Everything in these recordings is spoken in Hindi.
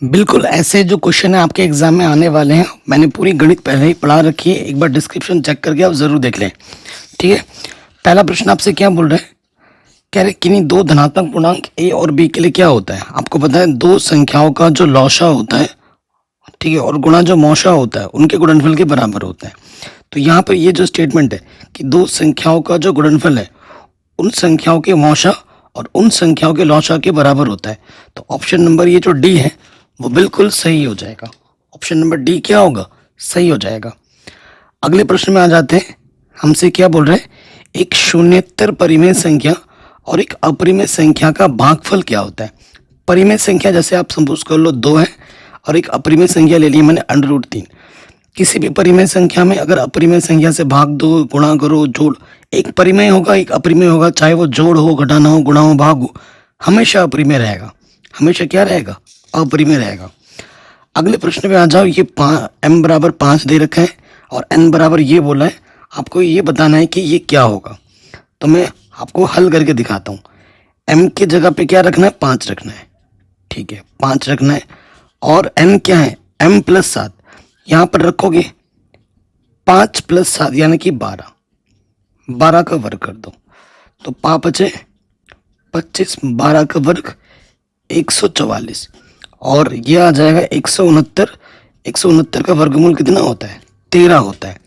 बिल्कुल ऐसे जो क्वेश्चन है आपके एग्जाम में आने वाले हैं। मैंने पूरी गणित पहले ही पढ़ा रखी है, एक बार डिस्क्रिप्शन चेक करके आप जरूर देख लें। ठीक है, पहला प्रश्न आपसे क्या बोल रहे हैं, कह रहे किन्हीं दो धनात्मक पूर्णांक ए और बी के लिए क्या होता है। आपको पता है दो संख्याओं का जो लौशा होता है, ठीक है, और गुणा जो मौशा होता है उनके गुणनफल के बराबर होता है। तो यहाँ पर ये जो स्टेटमेंट है कि दो संख्याओं का जो गुणनफल है उन संख्याओं के मौशा और उन संख्याओं के लौशा के बराबर होता है, तो ऑप्शन नंबर ये जो डी है वो बिल्कुल सही हो जाएगा। ऑप्शन नंबर डी क्या होगा, सही हो जाएगा। अगले प्रश्न में आ जाते हैं। हमसे क्या बोल रहे हैं, एक शून्येतर परिमेय संख्या और एक अपरिमेय संख्या का भागफल क्या होता है। परिमेय संख्या जैसे आप सपोज कर लो 2 है और एक अपरिमेय संख्या ले ली मैंने √3। किसी भी परिमेय संख्या में अगर अपरिमेय संख्या से भाग दो, गुणा करो, जोड़, एक परिमेय होगा एक अपरिमेय होगा, चाहे वो जोड़ हो, घटाना हो, गुणा हो, भाग हो, हमेशा अपरिमेय रहेगा। हमेशा क्या रहेगा, अपरिमेय रहेगा। अगले प्रश्न में आ जाओ। ये m बराबर 5 दे रखा है और n बराबर ये बोला है, आपको ये बताना है कि ये क्या होगा। तो मैं आपको हल करके दिखाता हूँ। m की जगह पे क्या रखना है, 5 रखना है। ठीक है, 5 रखना है। और n क्या है, m+7। यहाँ पर रखोगे 5+7 यानी कि 12। 12 का वर्ग कर दो तो 5 बचे 25, 12 का वर्ग 144 और ये आ जाएगा 169। 169 का वर्गमूल कितना होता है, 13 होता है।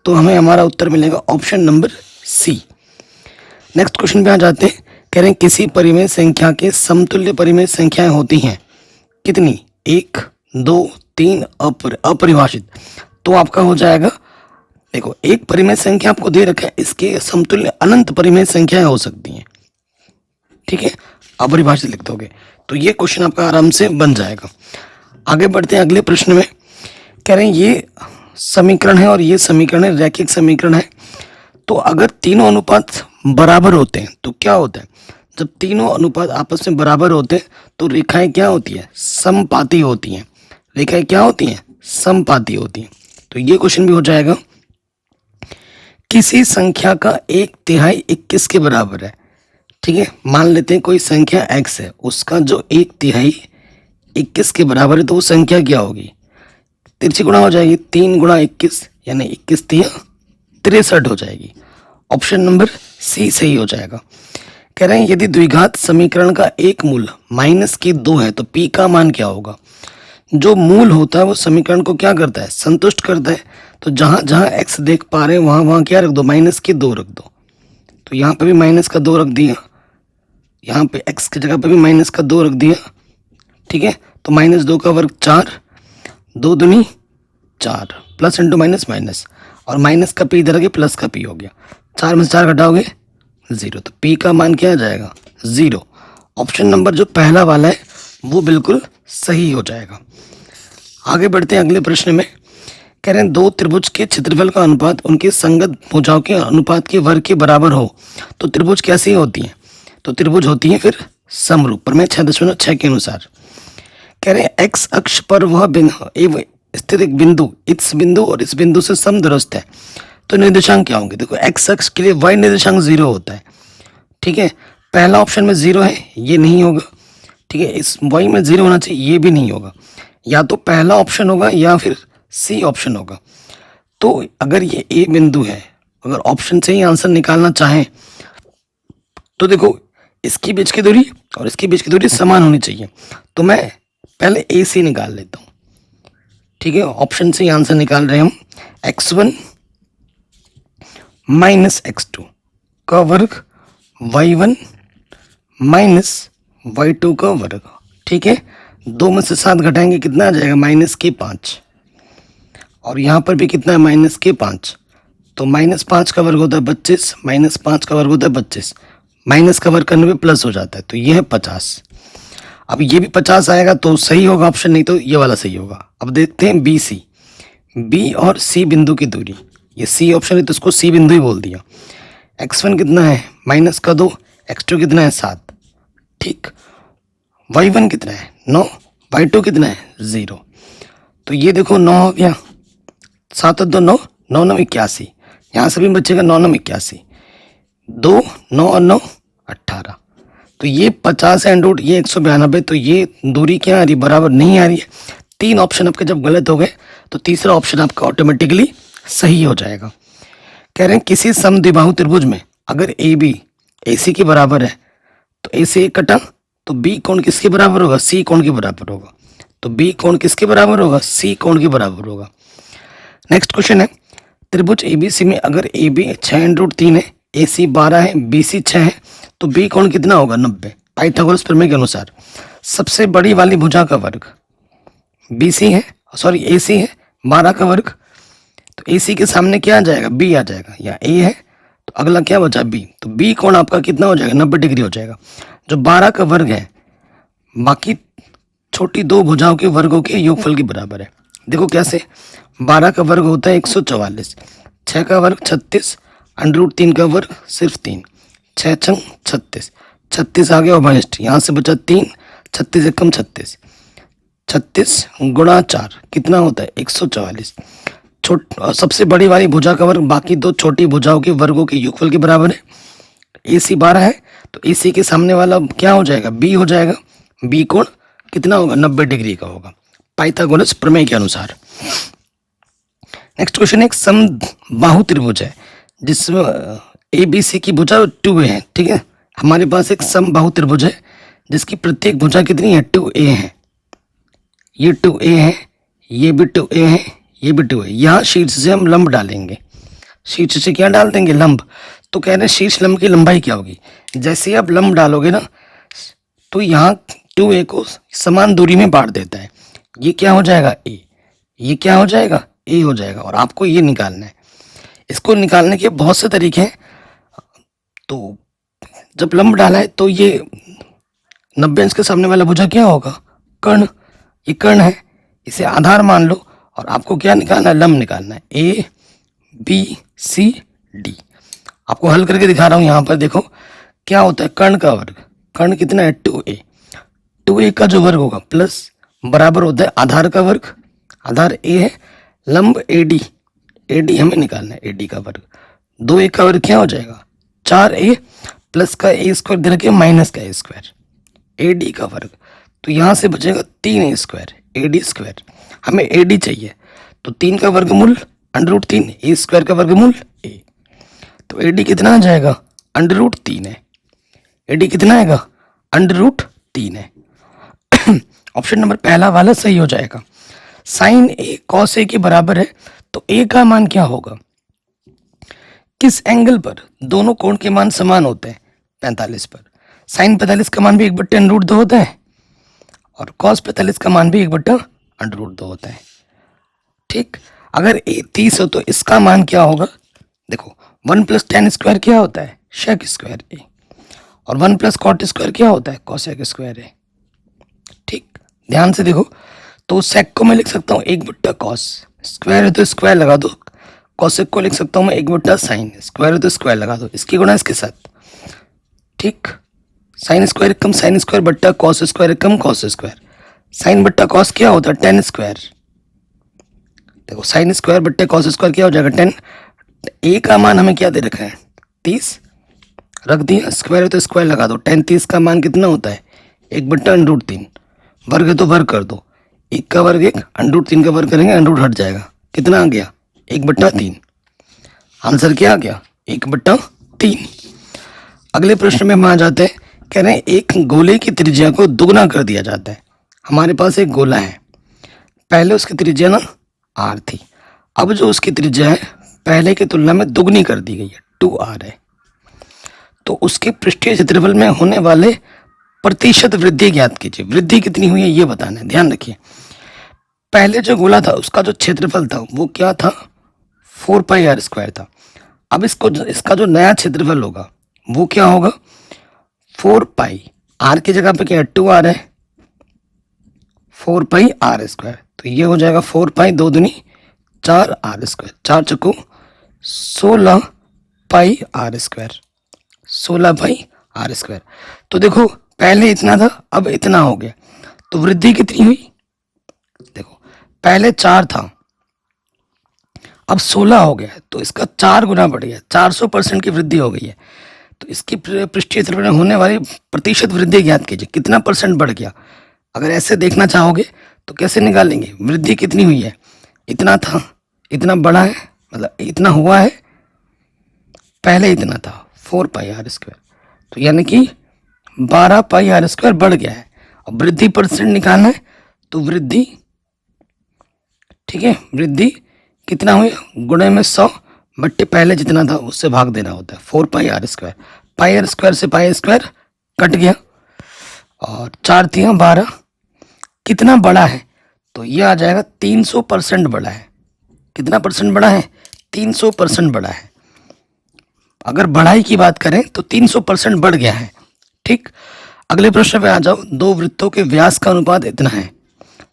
तो हमें हमारा उत्तर मिलेगा option number C. Next question पे आ जाते हैं। कह रहे हैं किसी परिमेय संख्या के समतुल्य परिमेय संख्याएं होती हैं कितनी, 1, 2, 3 अपरिभाषित। तो आपका हो जाएगा, देखो एक परिमेय संख्या आपको दे रखा है, इसके समतुल्य अनंत परिमेय संख्याएं हो सकती हैं। ठीक है, अपरिभाषित लिख दोगे तो ये क्वेश्चन आपका आराम से बन जाएगा। आगे बढ़ते हैं अगले प्रश्न में। कह रहे हैं ये समीकरण है और ये समीकरण है, रैखिक समीकरण है। तो अगर तीनों अनुपात बराबर होते हैं तो क्या होता है, जब तीनों अनुपात आपस में बराबर होते हैं तो रेखाएं क्या होती है, समपाती होती हैं। रेखाएं क्या होती हैं, समपाती होती हैं। तो ये क्वेश्चन भी हो जाएगा। किसी संख्या का 1/3 21 के बराबर है। ठीक है, मान लेते हैं कोई संख्या x है, उसका जो 1/3 21 के बराबर है, तो वो संख्या क्या होगी, तिरछी गुणा हो जाएगी। 3 × 21 यानी 21 × 63 हो जाएगी। ऑप्शन नंबर सी सही हो जाएगा। कह रहे हैं यदि द्विघात समीकरण का एक मूल -2 है तो p का मान क्या होगा। जो मूल होता है वो समीकरण को क्या करता है, संतुष्ट करता है। तो जहां जहां x देख पा रहे हैं वहां वहां क्या रख दो, -2 रख दो। तो यहाँ पे भी -2 रख दिया, यहाँ पे x की जगह पे भी -2 रख दिया। ठीक है, तो -2 का वर्ग 4, 2 दूनी 4, प्लस इंटू माइनस माइनस, और माइनस का p इधर आ गया, प्लस का p हो गया। 4 में से 4 घटाओगे 0, तो p का मान क्या आ जाएगा, 0। ऑप्शन नंबर जो पहला वाला है वो बिल्कुल सही हो जाएगा। आगे बढ़ते हैं अगले प्रश्न में। कह रहे हैं दो त्रिभुज के क्षेत्रफल का अनुपात उनके संगत भुजाओं के अनुपात के वर्ग के बराबर हो तो त्रिभुज कैसी होती है। तो त्रिभुज होती है फिर समरूप, प्रमेय 6.6 के अनुसार। कह रहे हैं एक्स अक्ष पर वह स्थित एक बिंदु इस बिंदु और इस बिंदु से समदूरस्थ है, तो निर्देशांक क्या होंगे। देखो एक्स अक्ष के लिए y निर्देशांक 0 होता है। ठीक है, पहला ऑप्शन में 0 है, ये नहीं होगा। ठीक है, इस y में 0 होना चाहिए, ये भी नहीं होगा। या तो पहला ऑप्शन होगा या फिर सी ऑप्शन होगा। तो अगर ये ए बिंदु है, अगर ऑप्शन से ही आंसर निकालना चाहें तो देखो इसकी बीच की दूरी और इसकी बीच की दूरी समान होनी चाहिए। तो मैं पहले ए सी निकाल लेता हूँ। ठीक है, ऑप्शन से ही आंसर निकाल रहे हैं हम। x1 - x2 का वर्ग, y1 - y2 का वर्ग। ठीक है, 2 में से 7 घटाएंगे कितना आ जाएगा, -5। और यहाँ पर भी कितना है, -5। तो -5 का वर्ग होता है 25, -5 का वर्ग होता है 25, माइनस का वर्ग करने पे प्लस हो जाता है, तो ये है 50। अब ये भी 50 आएगा तो सही होगा ऑप्शन, नहीं तो ये वाला सही होगा। अब देखते हैं बी सी, बी और सी बिंदु की दूरी। ये सी ऑप्शन है तो इसको सी बिंदु ही बोल दिया। x1 कितना है, -2, x2 कितना है 7। ठीक, y1 कितना है 9, y2 कितना है 0। तो ये देखो 9 हो गया, 7 और 2 9, 9 9 81। यहाँ से भी बचेगा 9 9 81, 2 9 और 9 18। तो ये 50 है एंड रूट ये 192, तो ये दूरी क्या आ रही है, बराबर नहीं आ रही है। 3 ऑप्शन आपके जब गलत हो गए तो तीसरा ऑप्शन आपका ऑटोमेटिकली सही हो जाएगा। कह रहे हैं किसी समद्विबाहु त्रिभुज में अगर ए बी ए सी के बराबर है तो ए से एक कटा तो बी कोण किसके बराबर होगा, सी कोण के बराबर होगा। तो बी कोण किसके बराबर होगा, सी कोण के बराबर होगा। नेक्स्ट क्वेश्चन है त्रिभुज एबीसी में अगर ए बी 6 एंड रूट 3 है, ए सी 12 है, बी सी 6 है, तो बी कोण कितना होगा, 90। पाइथागोरस प्रमेय के अनुसार सबसे बड़ी वाली भुजा का वर्ग बी सी है, सॉरी ए सी है 12 का वर्ग, तो ए सी के सामने क्या आ जाएगा, बी आ जाएगा, या ए है तो अगला क्या बचा, बी। तो बी कोण आपका कितना हो जाएगा, 90 डिग्री हो जाएगा। जो 12 का वर्ग है बाकी छोटी दो भुजाओं के वर्गों के योगफल के बराबर है। देखो कैसे, 12 का वर्ग होता है 144, 6 का वर्ग 36, अंडर रूट 3 का वर्ग सिर्फ 3, 6 छंग 36, 36 आ गया ओभाइस्ट, यहाँ से बचा 3, 36 से कम 36, 36 गुणा 4 कितना होता है 144। सबसे बड़ी वाली भुजा का वर्ग बाकी दो छोटी भुजाओं के वर्गों के योगफल के बराबर है। ए सी 12 है तो ए सी के सामने वाला क्या हो जाएगा, बी हो जाएगा। बी कोण कितना होगा, 90 डिग्री का होगा पाइथागोरस प्रमेय के अनुसार। नेक्स्ट क्वेश्चन एक समबाहु त्रिभुज है जिसमें ए बी सी की भुजा 2a है, ठीक है। हमारे पास एक समबाहु त्रिभुज है जिसकी प्रत्येक भुजा कितनी है, 2a है। ये 2a है, ये भी 2a है, ये भी 2a। यहाँ शीर्ष से हम लंब डालेंगे, शीर्ष से क्या डाल देंगे, लंब। तो कह रहे हैं शीर्ष लंब की लंबाई क्या होगी। जैसे आप लंब डालोगे ना तो यहाँ 2a को समान दूरी में बांट देता है। ये क्या हो जाएगा, a, ये क्या हो जाएगा, a हो जाएगा। और आपको ये निकालना है। इसको निकालने के बहुत से तरीके हैं। तो जब लंब डाला है तो ये 90 अंश के सामने वाला भुजा क्या होगा, कर्ण। ये कर्ण है, इसे आधार मान लो और आपको क्या निकालना है, लंब निकालना है, ए बी सी डी। आपको हल करके दिखा रहा हूँ। यहाँ पर देखो क्या होता है, कर्ण का वर्ग, कर्ण कितना है 2a, 2a का जो वर्ग होगा प्लस बराबर होता है आधार का वर्ग, आधार a है, लंब AD, AD हमें निकालना है, AD का वर्ग। 2a का वर्ग क्या हो जाएगा, 4a प्लस का a स्क्वायर दे रखे माइनस का a स्क्वायर, AD का वर्ग। तो यहाँ से बचेगा 3a स्क्वायर, AD स्क्वायर। हमें AD चाहिए तो 3 का वर्गमूल अंडर रूट 3, a स्क्वायर का वर्गमूल a। तो AD कितना आ जाएगा, अंडर रूट 3 है। AD कितना आएगा, अंडर रूट 3 है। ऑप्शन नंबर पहला वाला सही हो जाएगा। साइन ए कॉस ए के बराबर है तो ए का मान क्या होगा, किस एंगल पर दोनों कोण के मान समान होते हैं, 45 पर। साइन 45 का मान भी 1/√2 होता है और कॉस 45 का मान भी 1/√2 होता है, ठीक। अगर ए 30 हो तो इसका मान क्या होगा, देखो 1 + tan स्क्वायर क्या होता है, शेक स्क्वायर ए, और 1 + cot स्क्वायर क्या होता है, कोसेक स्क्वायर ए, ठीक। ध्यान से देखो, तो सेक को मैं लिख सकता हूँ 1/cos, स्क्वायर है तो स्क्वायर लगा दो। कोसेक को लिख सकता हूँ मैं 1/sin, स्क्वायर है तो स्क्वायर लगा दो, इसकी गुणा इसके साथ, ठीक। साइन स्क्वायर कम साइन स्क्वायर बट्टा कॉस स्क्वायर कम कॉस स्क्वायर। साइन बट्टा कॉस क्या होता है, tan स्क्वायर। देखो साइन स्क्वायर बट्टे कॉस स्क्वायर क्या हो जाएगा, 10। ए का मान हमें क्या दे रखा है, 30 रख दिया, स्क्वायर है तो स्क्वायर लगा दो। 10 30 का मान कितना होता है, 1/√3। वर्ग है तो वर्ग कर दो, 1 का वर्ग 1, √3 का वर्ग करेंगे √ हट जाएगा, कितना आ गया 1/3। आंसर क्या आ गया, 1/3। अगले प्रश्न में हम आ जाते हैं। कह रहे हैं एक गोले की त्रिज्या को दुगना कर दिया जाता है। हमारे पास एक गोला है, पहले उसकी त्रिज्या ना r थी, अब जो उसकी त्रिज्या है पहले की तुलना में दुगनी कर दी गई है, 2r है। तो उसके पृष्ठीय क्षेत्रफल में होने वाले प्रतिशत वृद्धि ज्ञात कीजिए। वृद्धि कितनी हुई है ये बताना है, ध्यान रखिए। पहले जो गोला था उसका जो क्षेत्रफल था वो क्या था, 4πr² था। अब इसका जो नया क्षेत्रफल होगा वो क्या होगा, 4π, r की जगह पे क्या है 2r है, 4πr²। तो ये हो जाएगा 4π 2 दूनी 4r², 4 चक्कू 16πr², 16πr²। तो देखो पहले इतना था अब इतना हो गया, तो वृद्धि कितनी हुई, देखो पहले 4 था अब 16 हो गया, तो इसका 4 गुना बढ़ गया, 400% की वृद्धि हो गई है। तो इसकी पृष्ठीय क्षेत्रफल में होने वाली प्रतिशत वृद्धि ज्ञात कीजिए, कितना परसेंट बढ़ गया। अगर ऐसे देखना चाहोगे तो कैसे निकालेंगे, वृद्धि कितनी हुई है, इतना था, इतना बड़ा है, मतलब इतना हुआ है, पहले इतना था 4 पाई आर स्क्वायर, तो यानी कि 12 पाई आर स्क्वायर बढ़ गया है। अब वृद्धि परसेंट निकालना है तो वृद्धि, ठीक है, वृद्धि कितना हुई, गुणे में 100 बट्टे पहले जितना था उससे भाग देना होता है, 4 pi r square. Pi r square से पाई स्क्वायर कट गया और 4 तिया 12, कितना बड़ा है, तो ये आ जाएगा 300% बड़ा है। कितना परसेंट बड़ा है, 300% बड़ा है। अगर बढ़ाई की बात करें तो 300% बढ़ गया है। ठीक, अगले प्रश्न पे आ जाओ। दो वृत्तों के व्यास का अनुपात इतना है,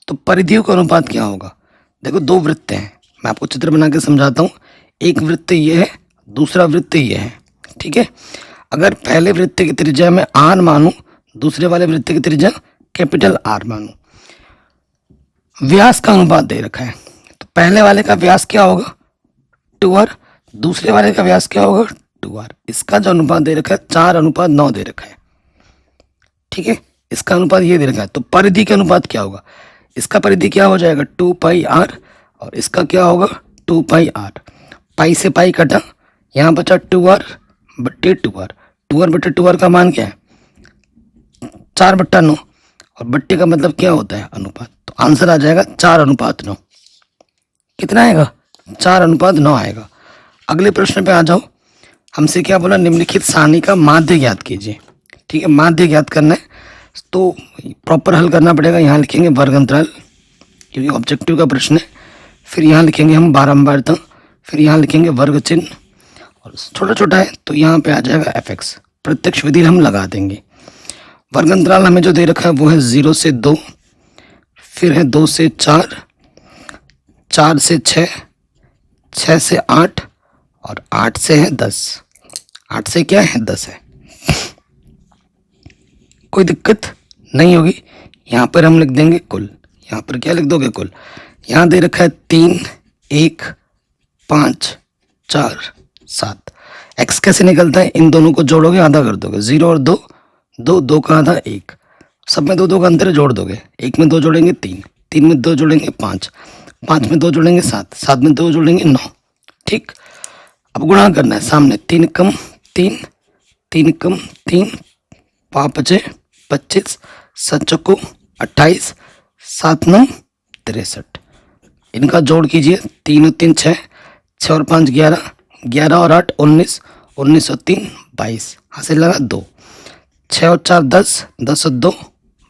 तो परिधियों का अनुपात क्या होगा। देखो दो वृत्त हैं, मैं आपको चित्र बना के समझाता हूँ। एक वृत्त ये है, दूसरा वृत्त ये है, ठीक है। अगर पहले वृत्त की त्रिज्या में आर मानूं, दूसरे वाले वृत्त की त्रिज्या कैपिटल आर मानूं, व्यास का अनुपात दे रखा है, तो पहले वाले का व्यास क्या होगा 2r, दूसरे वाले का व्यास क्या होगा 2r। इसका जो अनुपात दे रखा है 4:9 दे रखा है, ठीक है। इसका अनुपात ये दे रखा है, तो परिधि का अनुपात क्या होगा, इसका परिधि क्या हो जाएगा 2 पाई आर और इसका क्या होगा 2 पाई आर। पाई से पाई कटा, यहाँ बचा 2r बट्टे 2r। 2r बट्टे 2r का मान क्या है 4/9 और बट्टे का मतलब क्या होता है अनुपात, तो आंसर आ जाएगा 4:9। कितना आएगा 4:9 आएगा। अगले प्रश्न पे आ जाओ। हमसे क्या बोला, निम्नलिखित सारणी का माध्य ज्ञात कीजिए, ठीक है। माध्य ज्ञात करना है तो प्रॉपर हल करना पड़ेगा। यहाँ लिखेंगे वर्ग अंतराल, क्योंकि ऑब्जेक्टिव का प्रश्न है। फिर यहाँ लिखेंगे हम बारंबारता, फिर यहाँ लिखेंगे वर्ग चिन्ह, और छोटा छोटा है तो यहाँ पे आ जाएगा fx। प्रत्यक्ष विधि हम लगा देंगे। वर्ग अंतराल हमें जो दे रखा है वो है 0 से 2, फिर है 2 से 4, 4 से 6, 6 से 8 और 8 से है 10। 8 से क्या है 10 है। कोई दिक्कत नहीं होगी। यहाँ पर हम लिख देंगे कुल, यहाँ पर क्या लिख दोगे कुल। यहाँ दे रखा है 3, 1, 5, 4, 7। x कैसे निकलता है, इन दोनों को जोड़ोगे आधा कर दोगे, 0 और 2, 2, 2 का आधा 1, सब में 2 2 का अंतर जोड़ दोगे। 1 में 2 जोड़ेंगे 3, 3 में 2 जोड़ेंगे 5, 5 में 2 जोड़ेंगे 7, 7 में 2 जोड़ेंगे 9, ठीक। अब गुणा करना है, सामने 3 कम 3, 3 कम 3, 5 25, 7 चौको 28, 7 9 63। इनका जोड़ कीजिए, 3 और 3 6, 6 और 5 11, 11 और 8 19, 19 और 3 22, हासिल लगा 2, 6 और 4 10, 10 और 2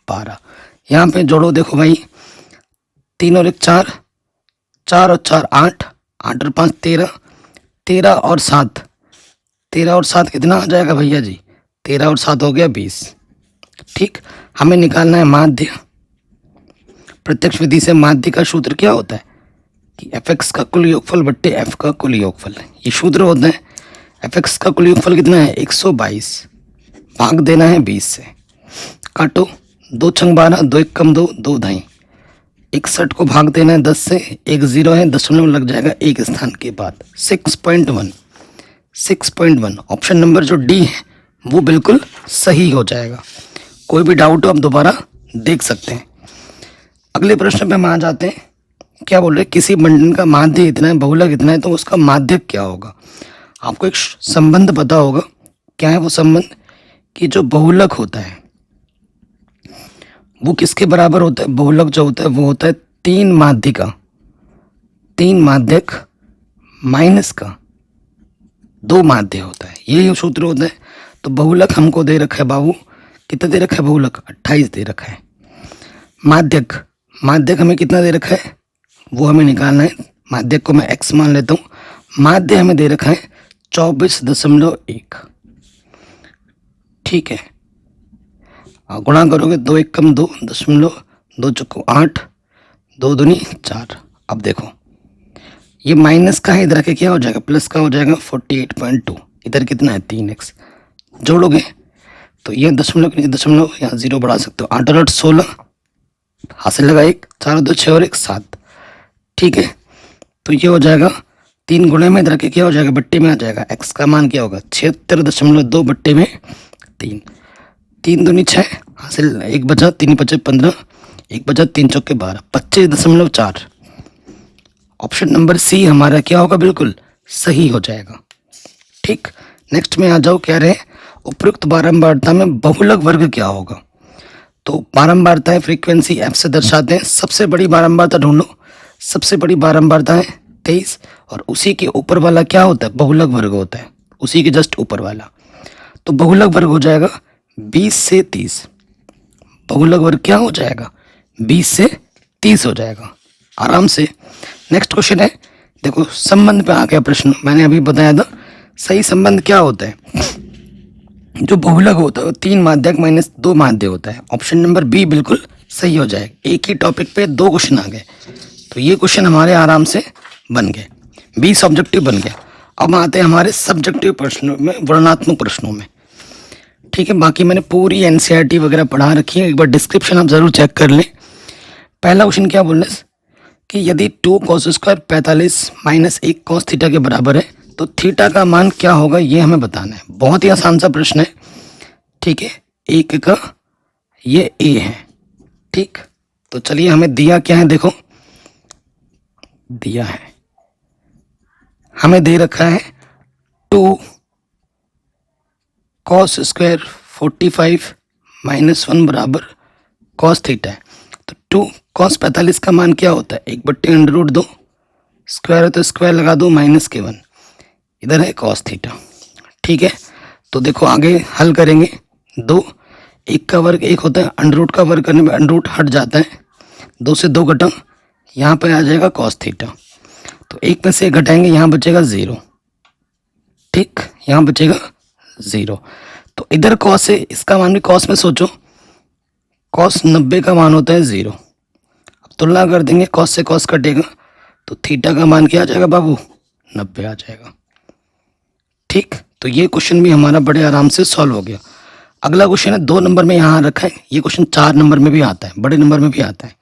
12। यहाँ पे जोड़ो, देखो भाई 3 और 1 4, 4 और 4 8, 8 और 5 13, 13 और 7, 13 और 7 कितना आ जाएगा भैया जी, 13 और 7 हो गया 20, ठीक। हमें निकालना है माध्य। प्रत्यक्ष विधि से माध्य का सूत्र क्या होता है कि fx का कुल योगफल बट्टे f का कुल योगफल, ये सूत्र होता है। fx का कुल योगफल कितना है 122, भाग देना है 20 से। काटो, 2 छंग 12, 2 1 कम 2, 2 ढाई, 61 को भाग देना है 10 से, 1 0 है, दशमलव लग जाएगा एक स्थान के बाद। 6.1, 6.1 ऑप्शन नंबर जो डी है वो बिल्कुल सही हो जाएगा। कोई भी डाउट हो आप दोबारा देख सकते हैं। अगले प्रश्न पे हम आ जाते हैं। क्या बोल रहे, किसी बंधन का माध्य इतना है, बहुलक इतना है, तो उसका माध्य क्या होगा। आपको एक संबंध पता होगा, क्या है वो संबंध, कि जो बहुलक होता है वो किसके बराबर होता है। बहुलक जो होता है वो होता है 3 माध्य का, 3 माध्यक माइनस का 2 माध्य होता है, यही सूत्र होता है। तो बहुलक हमको दे रखा है बाबू, कितना दे रखा है बहुलक 28 दे रखा है। माध्यक, माध्यक हमें कितना दे रखा है वो हमें निकालना है। माध्यक को मैं x मान लेता हूँ। माध्य हमें दे रखा है 24.1, ठीक है। गुणा करोगे 2 1 कम 2, दशमलव 2 चौको 8, 2 दूनी 4। अब देखो ये माइनस का है, इधर के क्या हो जाएगा प्लस का हो जाएगा 48.2, इधर कितना है 3x। जोड़ोगे तो ये दशमलव के नीचे दशमलव, यहाँ 0 बढ़ा सकते हो। 8 और 8 16, हासिल लगा 1, 4 और 2 6 और 1 7, ठीक है। तो ये हो जाएगा 3 गुणे में इधर के क्या हो जाएगा, बट्टे में आ जाएगा। x का मान क्या होगा, 76.2 बट्टे में 3, 3 दूनी 6 हासिल, 1 बचा, 3 बचे 15, 1 बचा, 3 चौके 12, 25.4। ऑप्शन नंबर सी हमारा क्या होगा, बिल्कुल सही हो जाएगा। ठीक, नेक्स्ट में आ जाओ, कह रहे हैं उपयुक्त बारंबारता में बहुलक वर्ग क्या होगा। तो बारंबारता है फ्रीक्वेंसी एफ से दर्शाते हैं। सबसे बड़ी बारंबारता ढूंढो, सबसे बड़ी बारंबारता है 23, और उसी के ऊपर वाला क्या होता है, बहुलक वर्ग होता है, उसी के जस्ट ऊपर वाला। तो बहुलक वर्ग हो जाएगा 20 से 30, बहुलक वर्ग क्या हो जाएगा, 20 से 30 हो जाएगा आराम से। नेक्स्ट क्वेश्चन है, देखो संबंध पे आ गया प्रश्न, मैंने अभी बताया था सही संबंध क्या होता है। जो बहुलक होता है वो 3 माध्यक माइनस 2 माध्य होता है। ऑप्शन नंबर बी बिल्कुल सही हो जाएगा। एक ही टॉपिक पे 2 क्वेश्चन आ गए, तो ये क्वेश्चन हमारे आराम से बन गए, 20 ऑब्जेक्टिव बन गया। अब आते हैं हमारे सब्जेक्टिव प्रश्नों में, वर्णनात्मक प्रश्नों में। ठीक है, बाकी मैंने पूरी एनसीईआरटी वगैरह पढ़ा रखी है, एक बार डिस्क्रिप्शन आप जरूर चेक कर लें। पहला क्वेश्चन क्या बोल रहे हैं कि यदि 2 cos square 45 minus 1 cos theta के बराबर है तो थीटा का मान क्या होगा, ये हमें बताना है। बहुत ही आसान सा प्रश्न है। ठीक है, एक का ये ए है। ठीक, तो चलिए हमें दिया क्या है, देखो दिया है हमें दे रखा है 2 cos स्क्वायर 45 माइनस 1 बराबर cos थीटा है। तो 2 cos 45 का मान क्या होता है, 1/√2, स्क्वायर है तो स्क्वायर लगा दो, माइनस के 1, इधर है cos थीटा। ठीक है, तो देखो आगे हल करेंगे। 2, 1 का वर्ग 1 होता है, अंडर का वर्ग करने में अंडर हट जाता है, 2 से 2 घटा, यहाँ पर आ जाएगा cos थीटा। तो 1 में से 1 घटाएंगे, यहाँ बचेगा 0। ठीक, यहाँ बचेगा 0। तो इधर cos है, इसका मान भी cos में सोचो, cos 90 का मान होता है 0। अब तुलना कर देंगे, cos से cos कटेगा, तो थीटा का मान क्या आ जाएगा बाबू, 90 आ जाएगा। ठीक, तो ये क्वेश्चन भी हमारा बड़े आराम से सॉल्व हो गया। अगला क्वेश्चन है 2 नंबर में यहाँ रखा है, ये क्वेश्चन 4 नंबर में भी आता है, बड़े नंबर में भी आता है।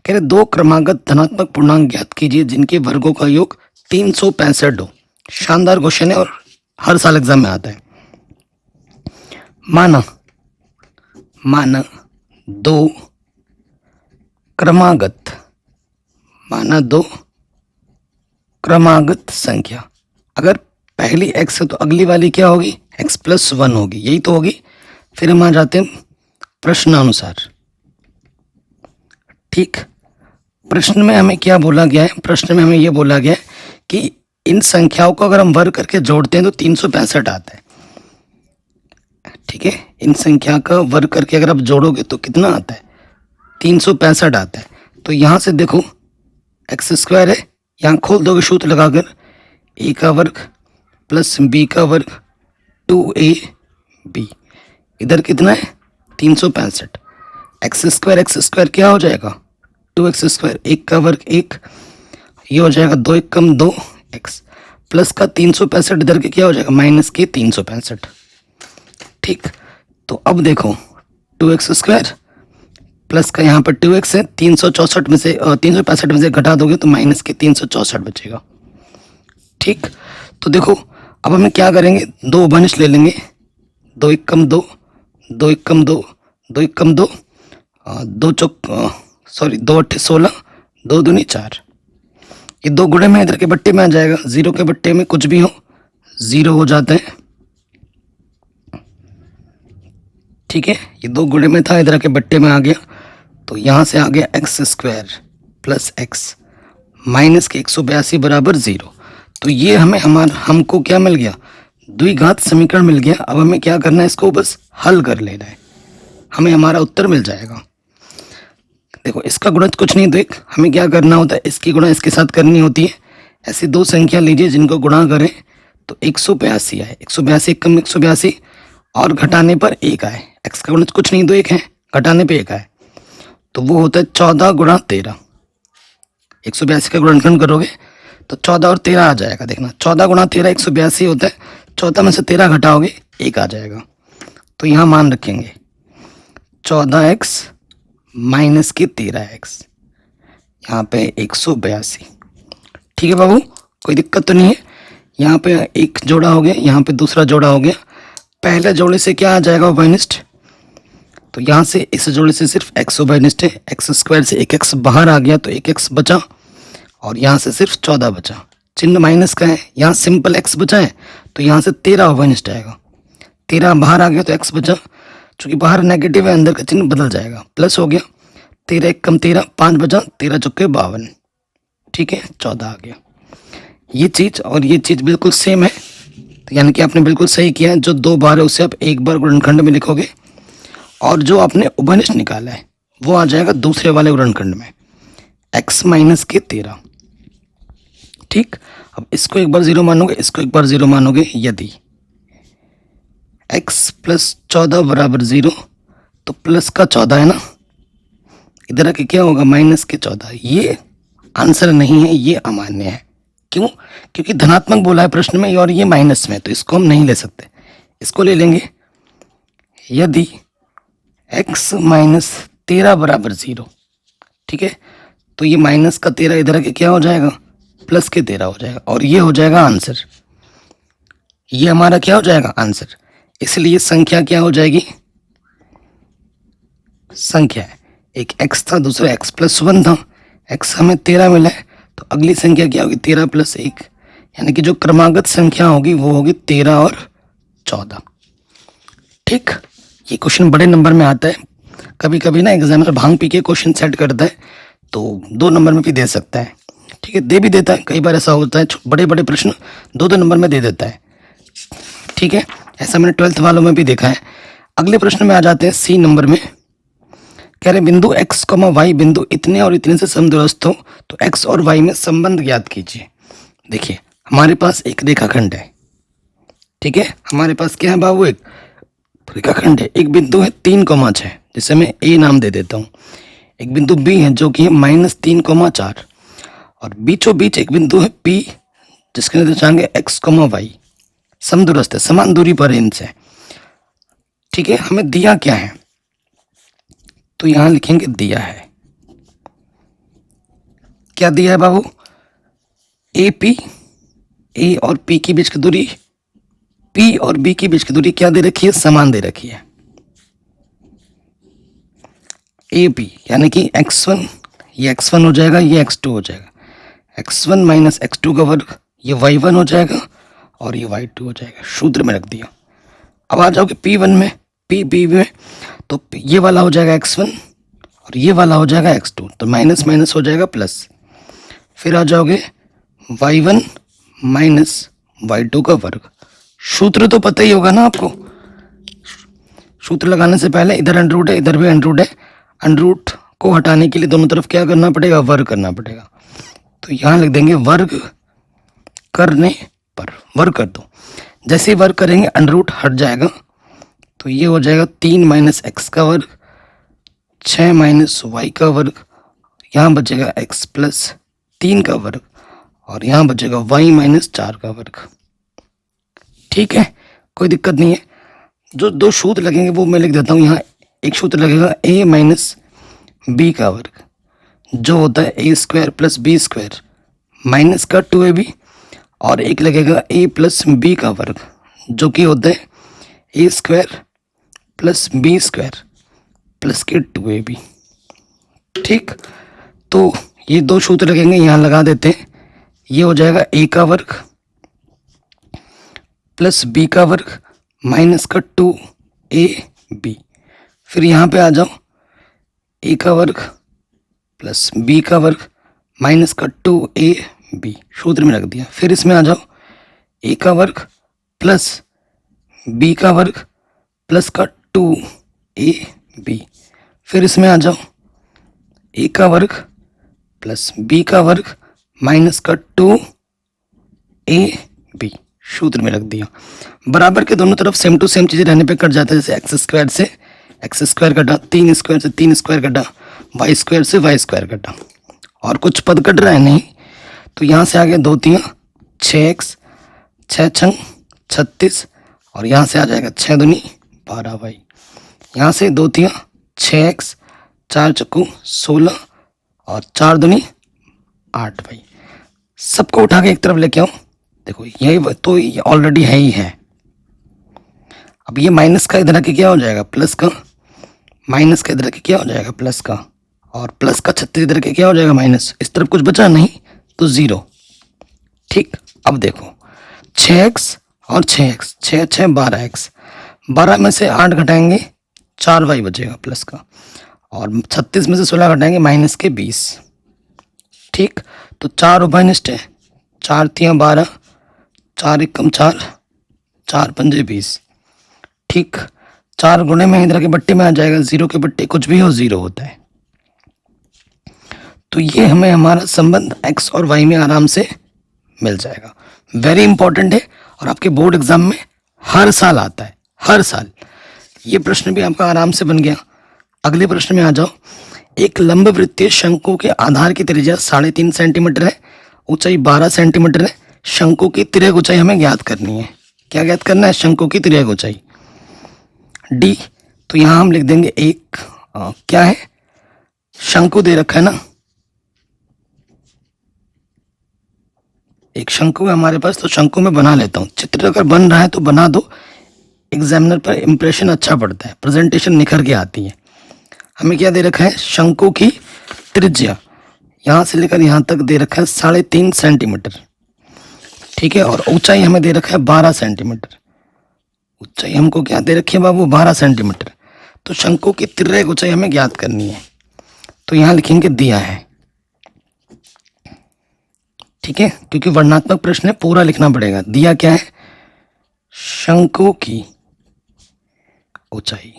कह रहे 2 क्रमागत धनात्मक पूर्णांक ज्ञात कीजिए जिनके वर्गों का योग 365 हो। शानदार क्वेश्चन है और हर साल एग्जाम में आता है। माना 2 क्रमागत संख्या, अगर पहली x है तो अगली वाली क्या होगी, x+1 होगी, यही तो होगी। फिर हम आ जाते हैं प्रश्नानुसार। ठीक, प्रश्न में हमें क्या बोला गया है, प्रश्न में हमें यह बोला गया है कि इन संख्याओं को अगर हम वर्ग करके जोड़ते हैं तो 365 आता है। ठीक है, इन संख्या का वर्ग करके अगर आप जोड़ोगे तो कितना आता है, 365 आता है। तो यहाँ से देखो एक्स स्क्वायर है, यहाँ खोल दोगे सूत्र लगाकर, ए का वर्ग प्लस बी का वर्ग 2ab, इधर कितना है 365। एक्स स्क्वायर क्या हो जाएगा, 2x स्क्वायर, 1 का वर्ग 1, ये हो जाएगा 2 1 कम 2 x, प्लस का 365 इधर के क्या हो जाएगा, माइनस के 365। ठीक, तो अब देखो 2x स्क्वायर प्लस का यहाँ पर 2x है, 364 में से 365 में से घटा दोगे तो माइनस के 364 बचेगा। ठीक, तो देखो अब हमें क्या करेंगे, 2 भनिश ले लेंगे, 2 1 कम 2, 2 1 कम 2, 2 1 कम 2, 2 8 16, 2 दूनी 4, ये 2 गुणे में इधर के बट्टे में आ जाएगा, 0 के बट्टे में कुछ भी हो 0 हो जाता है। ठीक है, ये 2 गुणे में था, इधर के बट्टे में आ गया, तो यहाँ से आ गया x square plus x minus के 182 बराबर 0। तो ये हमको क्या मिल गया, द्विघात समीकरण मिल गया। अब हमें क्या करना है, इसको बस हल कर लेना है, हमें हमारा उत्तर मिल जाएगा। देखो इसका गुणज कुछ नहीं, देख हमें क्या करना होता है, इसकी गुणा इसके साथ करनी होती है। ऐसी 2 संख्या लीजिए जिनको गुणा करें तो 182 आए, 182 कम 182 और घटाने पर 1 आए। एक्स का गुणज कुछ नहीं, 2 1 है, घटाने पे 1 आए, तो वो होता है 14 गुणा 13। 182 का गुणनखंड करोगे तो 14 और 13 आ जाएगा। देखना 14 गुणा 13 182 होता है, 14 में से 13 घटाओगे 1 आ जाएगा। तो यहाँ मान रखेंगे 14x माइनस के 13x, यहाँ पे 182। ठीक है बाबू, कोई दिक्कत तो नहीं है। यहाँ पे एक जोड़ा हो गया, यहाँ पे दूसरा जोड़ा हो गया। पहले जोड़े से क्या आ जाएगा ओबाइनिस्ट, तो यहाँ से इस जोड़े से सिर्फ एक्स ओबाइनिस्ट है। एक्स स्क्वायर से एक एक्स बाहर आ गया तो एक एक्स बचा, और यहाँ से सिर्फ 14 बचा। चिन्ह माइनस का है, यहाँ सिंपल एक्स बचा है तो यहाँ से 13 ओबाइनिस्ट आएगा। 13 बाहर आ गया तो एक्स बचा, चूंकि बाहर नेगेटिव है अंदर का चिन्ह बदल जाएगा, प्लस हो गया। 13 एक कम 13, 5 बचा, 13 चौके 52, ठीक है 14 आ गया। ये चीज़ और ये चीज़ बिल्कुल सेम है, तो यानी कि आपने बिल्कुल सही किया है। जो 2 बार है उसे आप एक बार गुणनखंड में लिखोगे, और जो आपने उभयनिष्ठ निकाला है वो आ जाएगा दूसरे वाले गुणनखंड में, x माइनस के 13। ठीक, अब इसको एक बार 0 मानोगे, इसको एक बार 0 मानोगे। यदि x प्लस 14 बराबर 0, तो प्लस का 14 है ना, इधर आके क्या होगा माइनस के 14। ये आंसर नहीं है, ये अमान्य है। क्यों? क्योंकि धनात्मक बोला है प्रश्न में और ये माइनस में, तो इसको हम नहीं ले सकते। इसको ले लेंगे, यदि x माइनस 13 बराबर 0, ठीक है, तो ये माइनस का 13 इधर आके क्या हो जाएगा, प्लस के 13 हो जाएगा, और ये हो जाएगा आंसर। ये हमारा क्या हो जाएगा, आंसर। इसलिए संख्या क्या हो जाएगी, संख्या है, एक x था दूसरा x प्लस 1 था, x हमें 13 मिला है, तो अगली संख्या क्या होगी 13 प्लस 1, यानी कि जो क्रमागत संख्या होगी वो होगी 13 और 14। ठीक, ये क्वेश्चन बड़े नंबर में आता है। कभी कभी ना एग्जामिनर भांग पी के क्वेश्चन सेट करता है तो 2 नंबर में भी दे सकता है, ठीक है, दे भी देता है। कई बार ऐसा होता है बड़े बड़े प्रश्न 2-2 नंबर में दे देता है, ठीक है, ऐसा मैंने 12th वालों में भी देखा है। अगले प्रश्न में आ जाते हैं सी नंबर में। कह रहे बिंदु x, y बिंदु इतने और इतने से समदूरस्थ हो तो x और y में संबंध ज्ञात कीजिए। देखिए हमारे पास एक रेखाखंड है, ठीक है, हमारे पास क्या है बाबू, एक रेखाखंड है। एक बिंदु है 3,6, जिसे मैं a नाम दे देता हूँ। एक बिंदु b है जो कि है -3,4, और बीचों बीच एक बिंदु है p जिसके निर्देशांक है x, y, समदूरस्थ है, समान दूरी पर इनसे, ठीक है। हमें दिया क्या है, तो यहां लिखेंगे दिया है, क्या दिया है बाबू, AP, A और P के बीच की दूरी, P और B के बीच की दूरी क्या दे रखी है, समान दे रखी है। AP यानी कि x1, ये x1 हो जाएगा, ये x2 हो जाएगा, x1 माइनस x2 का वर्ग, ये y1 हो जाएगा और ये y2 हो जाएगा। सूत्र में रख दिया। अब आ जाओगे P1 में, P में, तो ये वाला हो जाएगा x1 और ये वाला हो जाएगा x2, तो माइनस माइनस हो जाएगा प्लस। फिर आ जाओगे y1 माइनस y2 का वर्ग। सूत्र तो पता ही होगा ना आपको, सूत्र लगाने से पहले इधर अंडररूट है, इधर भी अंडररूट है, अंडररूट को हटाने के लिए दोनों तरफ क्या करना पड़ेगा, वर्ग करना पड़ेगा। तो यहाँ लिख देंगे वर्ग करने पर, वर्ग कर दो। जैसे ही वर्ग करेंगे अंडररूट हट जाएगा, तो ये हो जाएगा 3 माइनस x का वर्ग, 6 माइनस y का वर्ग, यहाँ बचेगा x प्लस 3 का वर्ग, और यहाँ बचेगा y माइनस 4 का वर्ग। ठीक है, कोई दिक्कत नहीं है। जो 2 सूत्र लगेंगे वो मैं लिख देता हूँ। यहाँ एक सूत्र लगेगा a माइनस b का वर्ग, जो होता है a square plus b square minus का 2ab, और एक लगेगा a प्लस b का वर्ग, जो कि होता है a square plus b square plus के 2ab। ठीक, तो ये 2 सूत्र लगेंगे, यहाँ लगा देते हैं। ये हो जाएगा a का वर्ग प्लस b का वर्ग माइनस का 2ab। फिर यहाँ पे आ जाओ, a का वर्ग प्लस b का वर्ग माइनस का 2ab, सूत्र में रख दिया। फिर इसमें आ जाओ, a का वर्ग प्लस b का वर्ग प्लस का 2ab। फिर इसमें आ जाओ, a का वर्ग प्लस b का वर्ग माइनस का 2ab, सूत्र में रख दिया। बराबर के दोनों तरफ सेम टू सेम चीज़ें रहने पे कट जाता है। जैसे एक्स स्क्वायर से एक्स स्क्वायर कटा, 3 स्क्वायर से 3 स्क्वायर कटा, वाई स्क्वायर से वाई स्क्वायर कटा, और कुछ पद कट रहा है नहीं। तो यहाँ से आ गया 2 3 6x, 6 6 36, और यहाँ से आ जाएगा 6 दूनी 12 वाई। यहाँ से 2 3 6x, 4 चक्कू 16, और 4 दूनी 8 वाई। सबको उठा के एक तरफ लेके आओ। देखो यही तो ऑलरेडी है ही है। अब ये माइनस का इधर आके क्या हो जाएगा, प्लस का, माइनस का इधर आके क्या हो जाएगा, प्लस का, और प्लस का 36 इधर के क्या हो जाएगा, माइनस। इस तरफ कुछ बचा नहीं तो 0। ठीक, अब देखो 6x और 6x, 6 6 12x, 12 में से 8 घटाएंगे 4y बचेगा प्लस का, और 36 में से 16 घटाएंगे माइनस के 20। ठीक, तो 4 उभयनिष्ठ है, 4 3 12, 4 1 4, 4 5 20। ठीक, 4 गुणे में इधर के बट्टे में आ जाएगा, 0 के बट्टे कुछ भी हो 0 होता है। तो ये हमें हमारा संबंध x और y में आराम से मिल जाएगा। वेरी इंपॉर्टेंट है और आपके बोर्ड एग्जाम में हर साल आता है, हर साल। ये प्रश्न भी आपका आराम से बन गया। अगले प्रश्न में आ जाओ। एक लंब वृत्तीय शंकु के आधार की त्रिज्या 3.5 सेंटीमीटर है, ऊंचाई 12 सेंटीमीटर है। शंकु की तिर्यक ऊंचाई हमें ज्ञात करनी है। क्या ज्ञात करना है, शंकु की तिर्यक ऊंचाई डी। तो यहां हम लिख देंगे एक क्या है, शंकु दे रखा है ना, एक शंकु है हमारे पास, तो शंकु में बना लेता हूँ। चित्र अगर बन रहा है तो बना दो, एग्जामिनर पर इंप्रेशन अच्छा पड़ता है, प्रेजेंटेशन निखर के आती है। हमें क्या दे रखा है, शंकु की त्रिज्या यहाँ से लेकर यहाँ तक दे रखा है 3.5 सेंटीमीटर। ठीक है, और ऊंचाई हमें दे रखा है 12 सेंटीमीटर। ऊंचाई हमको क्या दे रखी है बाबू, 12 सेंटीमीटर। तो शंकु की तिर्यक ऊंचाई हमें ज्ञात करनी है, तो यहाँ लिखेंगे दिया है। ठीक है, क्योंकि वर्णनात्मक प्रश्न है, पूरा लिखना पड़ेगा। दिया क्या है, शंकु की ऊंचाई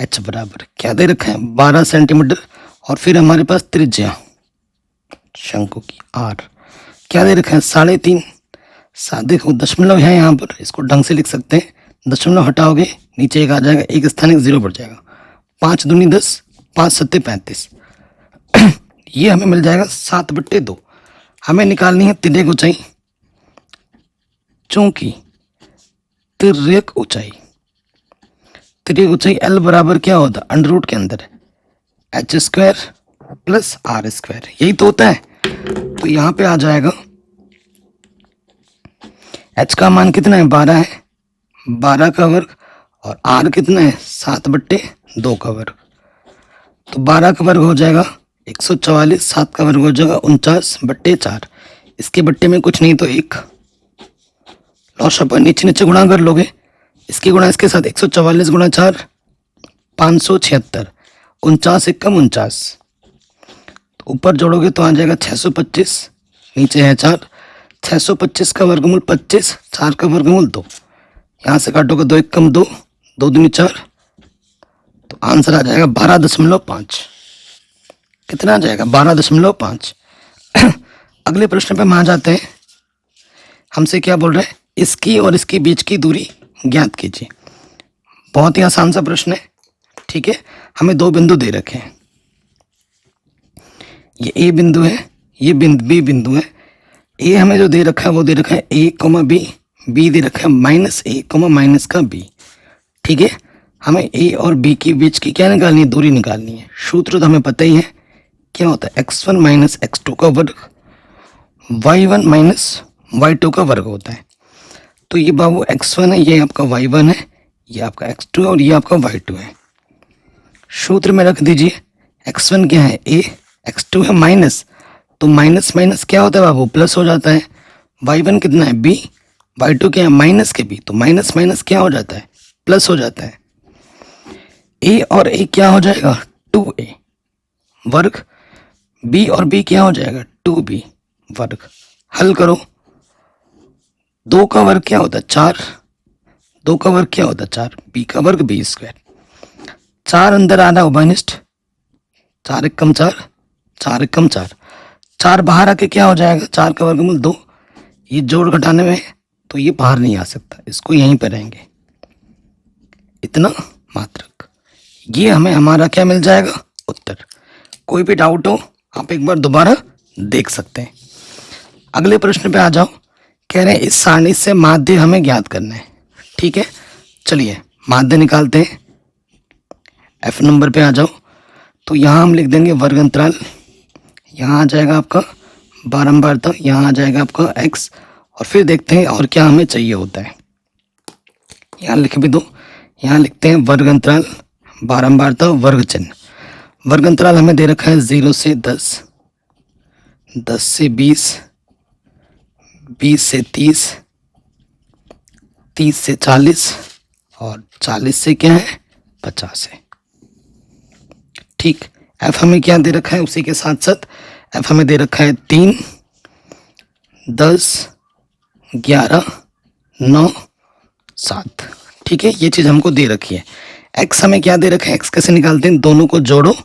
h बराबर क्या दे रखा है, 12 सेंटीमीटर, और फिर हमारे पास त्रिज्या शंकु की r क्या दे रखा है, 3.5। देखो दशमलव है यहाँ पर, इसको ढंग से लिख सकते हैं। दशमलव हटाओगे नीचे एक आ जाएगा, एक स्थान 0 बढ़ जाएगा। 5 दूनी 10, 5 सत्ते 35। ये हमें मिल जाएगा 7/2। हमें निकालनी है तिर्यक ऊंचाई, चूंकि तिर्यक ऊंचाई L बराबर क्या होता है, अंडर रूट के अंदर h² प्लस r², यही तो होता है। तो यहाँ पे आ जाएगा h का मान कितना है, 12 है, 12 का वर्ग, और r कितना है, 7/2 का वर्ग। तो 12 का वर्ग हो जाएगा 144, 7 का वर्ग हो जाएगा 49/4। इसके बट्टे में कुछ नहीं तो एक लॉस अपन नीचे नीचे गुणा कर लोगे, इसकी गुणा इसके साथ 144 गुणा 4 576, 49 एकम 49। तो ऊपर जोड़ोगे तो आ जाएगा 625, नीचे है 4, 625 का वर्गमूल 25, 4 का वर्गमूल 2। यहाँ से काटोगे 2 एकम 2, 2 दूनी 4, तो आंसर आ जाएगा 12.5। कितना आ जाएगा, 12.5। अगले प्रश्न पे हम आ जाते हैं। हमसे क्या बोल रहे हैं, इसकी और इसके बीच की दूरी ज्ञात कीजिए। बहुत ही आसान सा प्रश्न है। ठीक है, हमें 2 बिंदु दे रखे हैं, ये ए बिंदु है, ये बी बिंदु है। ए हमें जो दे रखा है वो दे रखा है a, b, बी दे रखा है -a, माइनस का b। ठीक है, हमें a और b के बीच की क्या निकालनी है, दूरी निकालनी है। सूत्र तो हमें पता ही है, क्या होता है, x1 माइनस x2 का वर्ग, y1 माइनस y2 का वर्ग होता है। तो ये बाबू x1 है, ये आपका y1 है, ये आपका x2 है, और ये आपका y2 है। सूत्र में रख दीजिए, x1 क्या है a, x2 है माइनस, तो माइनस माइनस क्या होता है बाबू, प्लस हो जाता है। y1 कितना है b, y2 क्या है माइनस के b, तो माइनस माइनस क्या हो जाता है, प्लस हो जाता है। a और a क्या हो जाएगा, 2a वर्ग, b और b क्या हो जाएगा, 2b वर्ग। हल करो, 2 का वर्ग क्या होता है, 4, 2 का वर्ग क्या होता है, 4, b का वर्ग b²। 4 अंदर आना उभयनिष्ठ, 4 एकम 4, 4 एकम 4, 4 बाहर आके क्या हो जाएगा, 4 का वर्गमूल 2। ये जोड़ घटाने में तो ये बाहर नहीं आ सकता, इसको यहीं पर रहेंगे, इतना मात्रक। ये हमें हमारा क्या मिल जाएगा, उत्तर। कोई भी डाउट हो आप एक बार दोबारा देख सकते हैं। अगले प्रश्न पे आ जाओ। कह रहे हैं इस सारणी से माध्य हमें ज्ञात करना है। ठीक है, चलिए माध्य निकालते हैं। F नंबर पे आ जाओ। तो यहाँ हम लिख देंगे वर्ग अंतराल, यहाँ आ जाएगा आपका बारंबारता, यहाँ आ जाएगा आपका x। और फिर देखते हैं और क्या हमें चाहिए होता है। यहाँ लिख भी दो, यहाँ लिखते हैं वर्ग अंतराल, बारंबारता, वर्ग चिन्ह। वर्ग अंतराल हमें दे रखा है 0 से 10, 10 से 20, 20 से 30, 30 से 40 और 40 से क्या है 50 है। ठीक, एफ हमें क्या दे रखा है, उसी के साथ साथ एफ हमें दे रखा है 3, 10, 11, 9, 7। ठीक है, ये चीज़ हमको दे रखी है। एक्स हमें क्या दे रखा है, एक्स कैसे निकालते हैं, दोनों को जोड़ो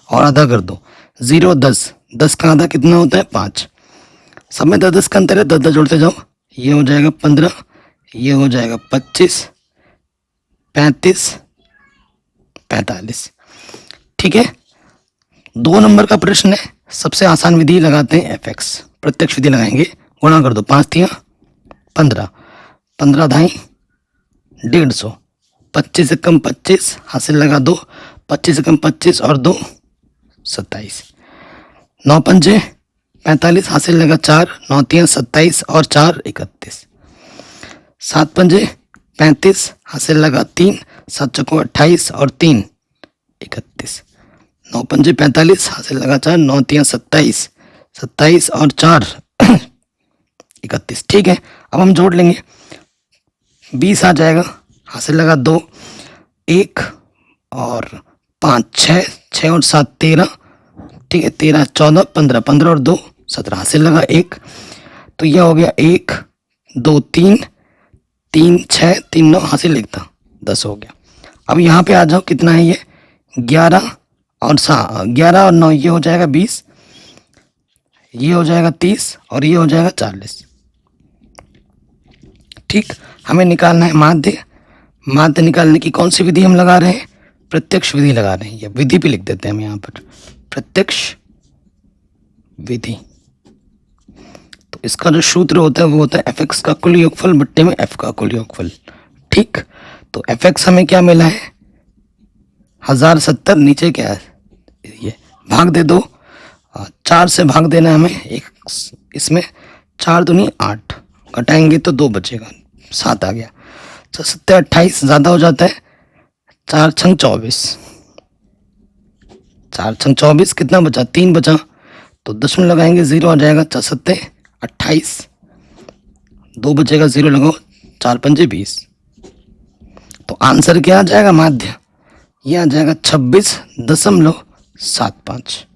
और आधा कर दो। 0 10, 10 का आधा कितना होता है 5। सब में 10 10 का अंतर है, 10 10 जोड़ते जाओ। ये हो जाएगा 15, ये हो जाएगा 25, 35, 45। ठीक है, 2 नंबर का प्रश्न है। सबसे आसान विधि लगाते हैं एफ एक्स, प्रत्यक्ष विधि लगाएंगे। गुणा कर दो, 5 3 15, 15 धाई 150, 25 से कम 25, हासिल लगा 2, 25 से कम 25 और 2 27, 9 पंजे 45, हासिल लगा 4, 9 3 27 और 4 31, 7 पंजे 35, हासिल लगा 3, 7 चौको 28 और 3 31, 9 पंजे 45, हासिल लगा 4, 9 3 27, 27 और 4 31। ठीक है, अब हम जोड़ लेंगे। 20 आ जाएगा, हासिल लगा 2, 1 और 5 6, 6 और 7 13। ठीक है, 13 14 15, 15 और 2 17, हासिल लगा 1। तो यह हो गया 1 2 3, 3 6 3 9, हासिल लिखता 10 हो गया। अब यहाँ पे आ जाओ, कितना है ये 11 और 11 और 9, ये हो जाएगा 20, ये हो जाएगा 30 और ये हो जाएगा 40। ठीक, हमें निकालना है माध्य। माध्य निकालने की कौन सी विधि हम लगा रहे हैं, प्रत्यक्ष विधि लगा रहे हैं। या विधि भी लिख देते हैं हम यहाँ पर, प्रत्यक्ष विधि। तो इसका जो सूत्र होता है वो होता है एफ एक्स का कुल योगफल बट्टे में एफ का कुल योगफल। ठीक, तो एफ एक्स हमें क्या मिला है 1070, नीचे क्या है ये भाग दे दो, 4 से भाग देना है हमें एक, इसमें 4 दूनी 8, घटाएंगे तो 2 बचेगा, 7 आ गया। 7 28 ज़्यादा हो जाता है, 4 छंग 24, 4 छंग 24 कितना बचा 3 बचा, तो दशमलव लगाएंगे 0 आ जाएगा। 7 28, 2 बचेगा 0 लगाओ, 4 पंजे 20। तो आंसर क्या आ जाएगा माध्य, ये आ जाएगा 26.75।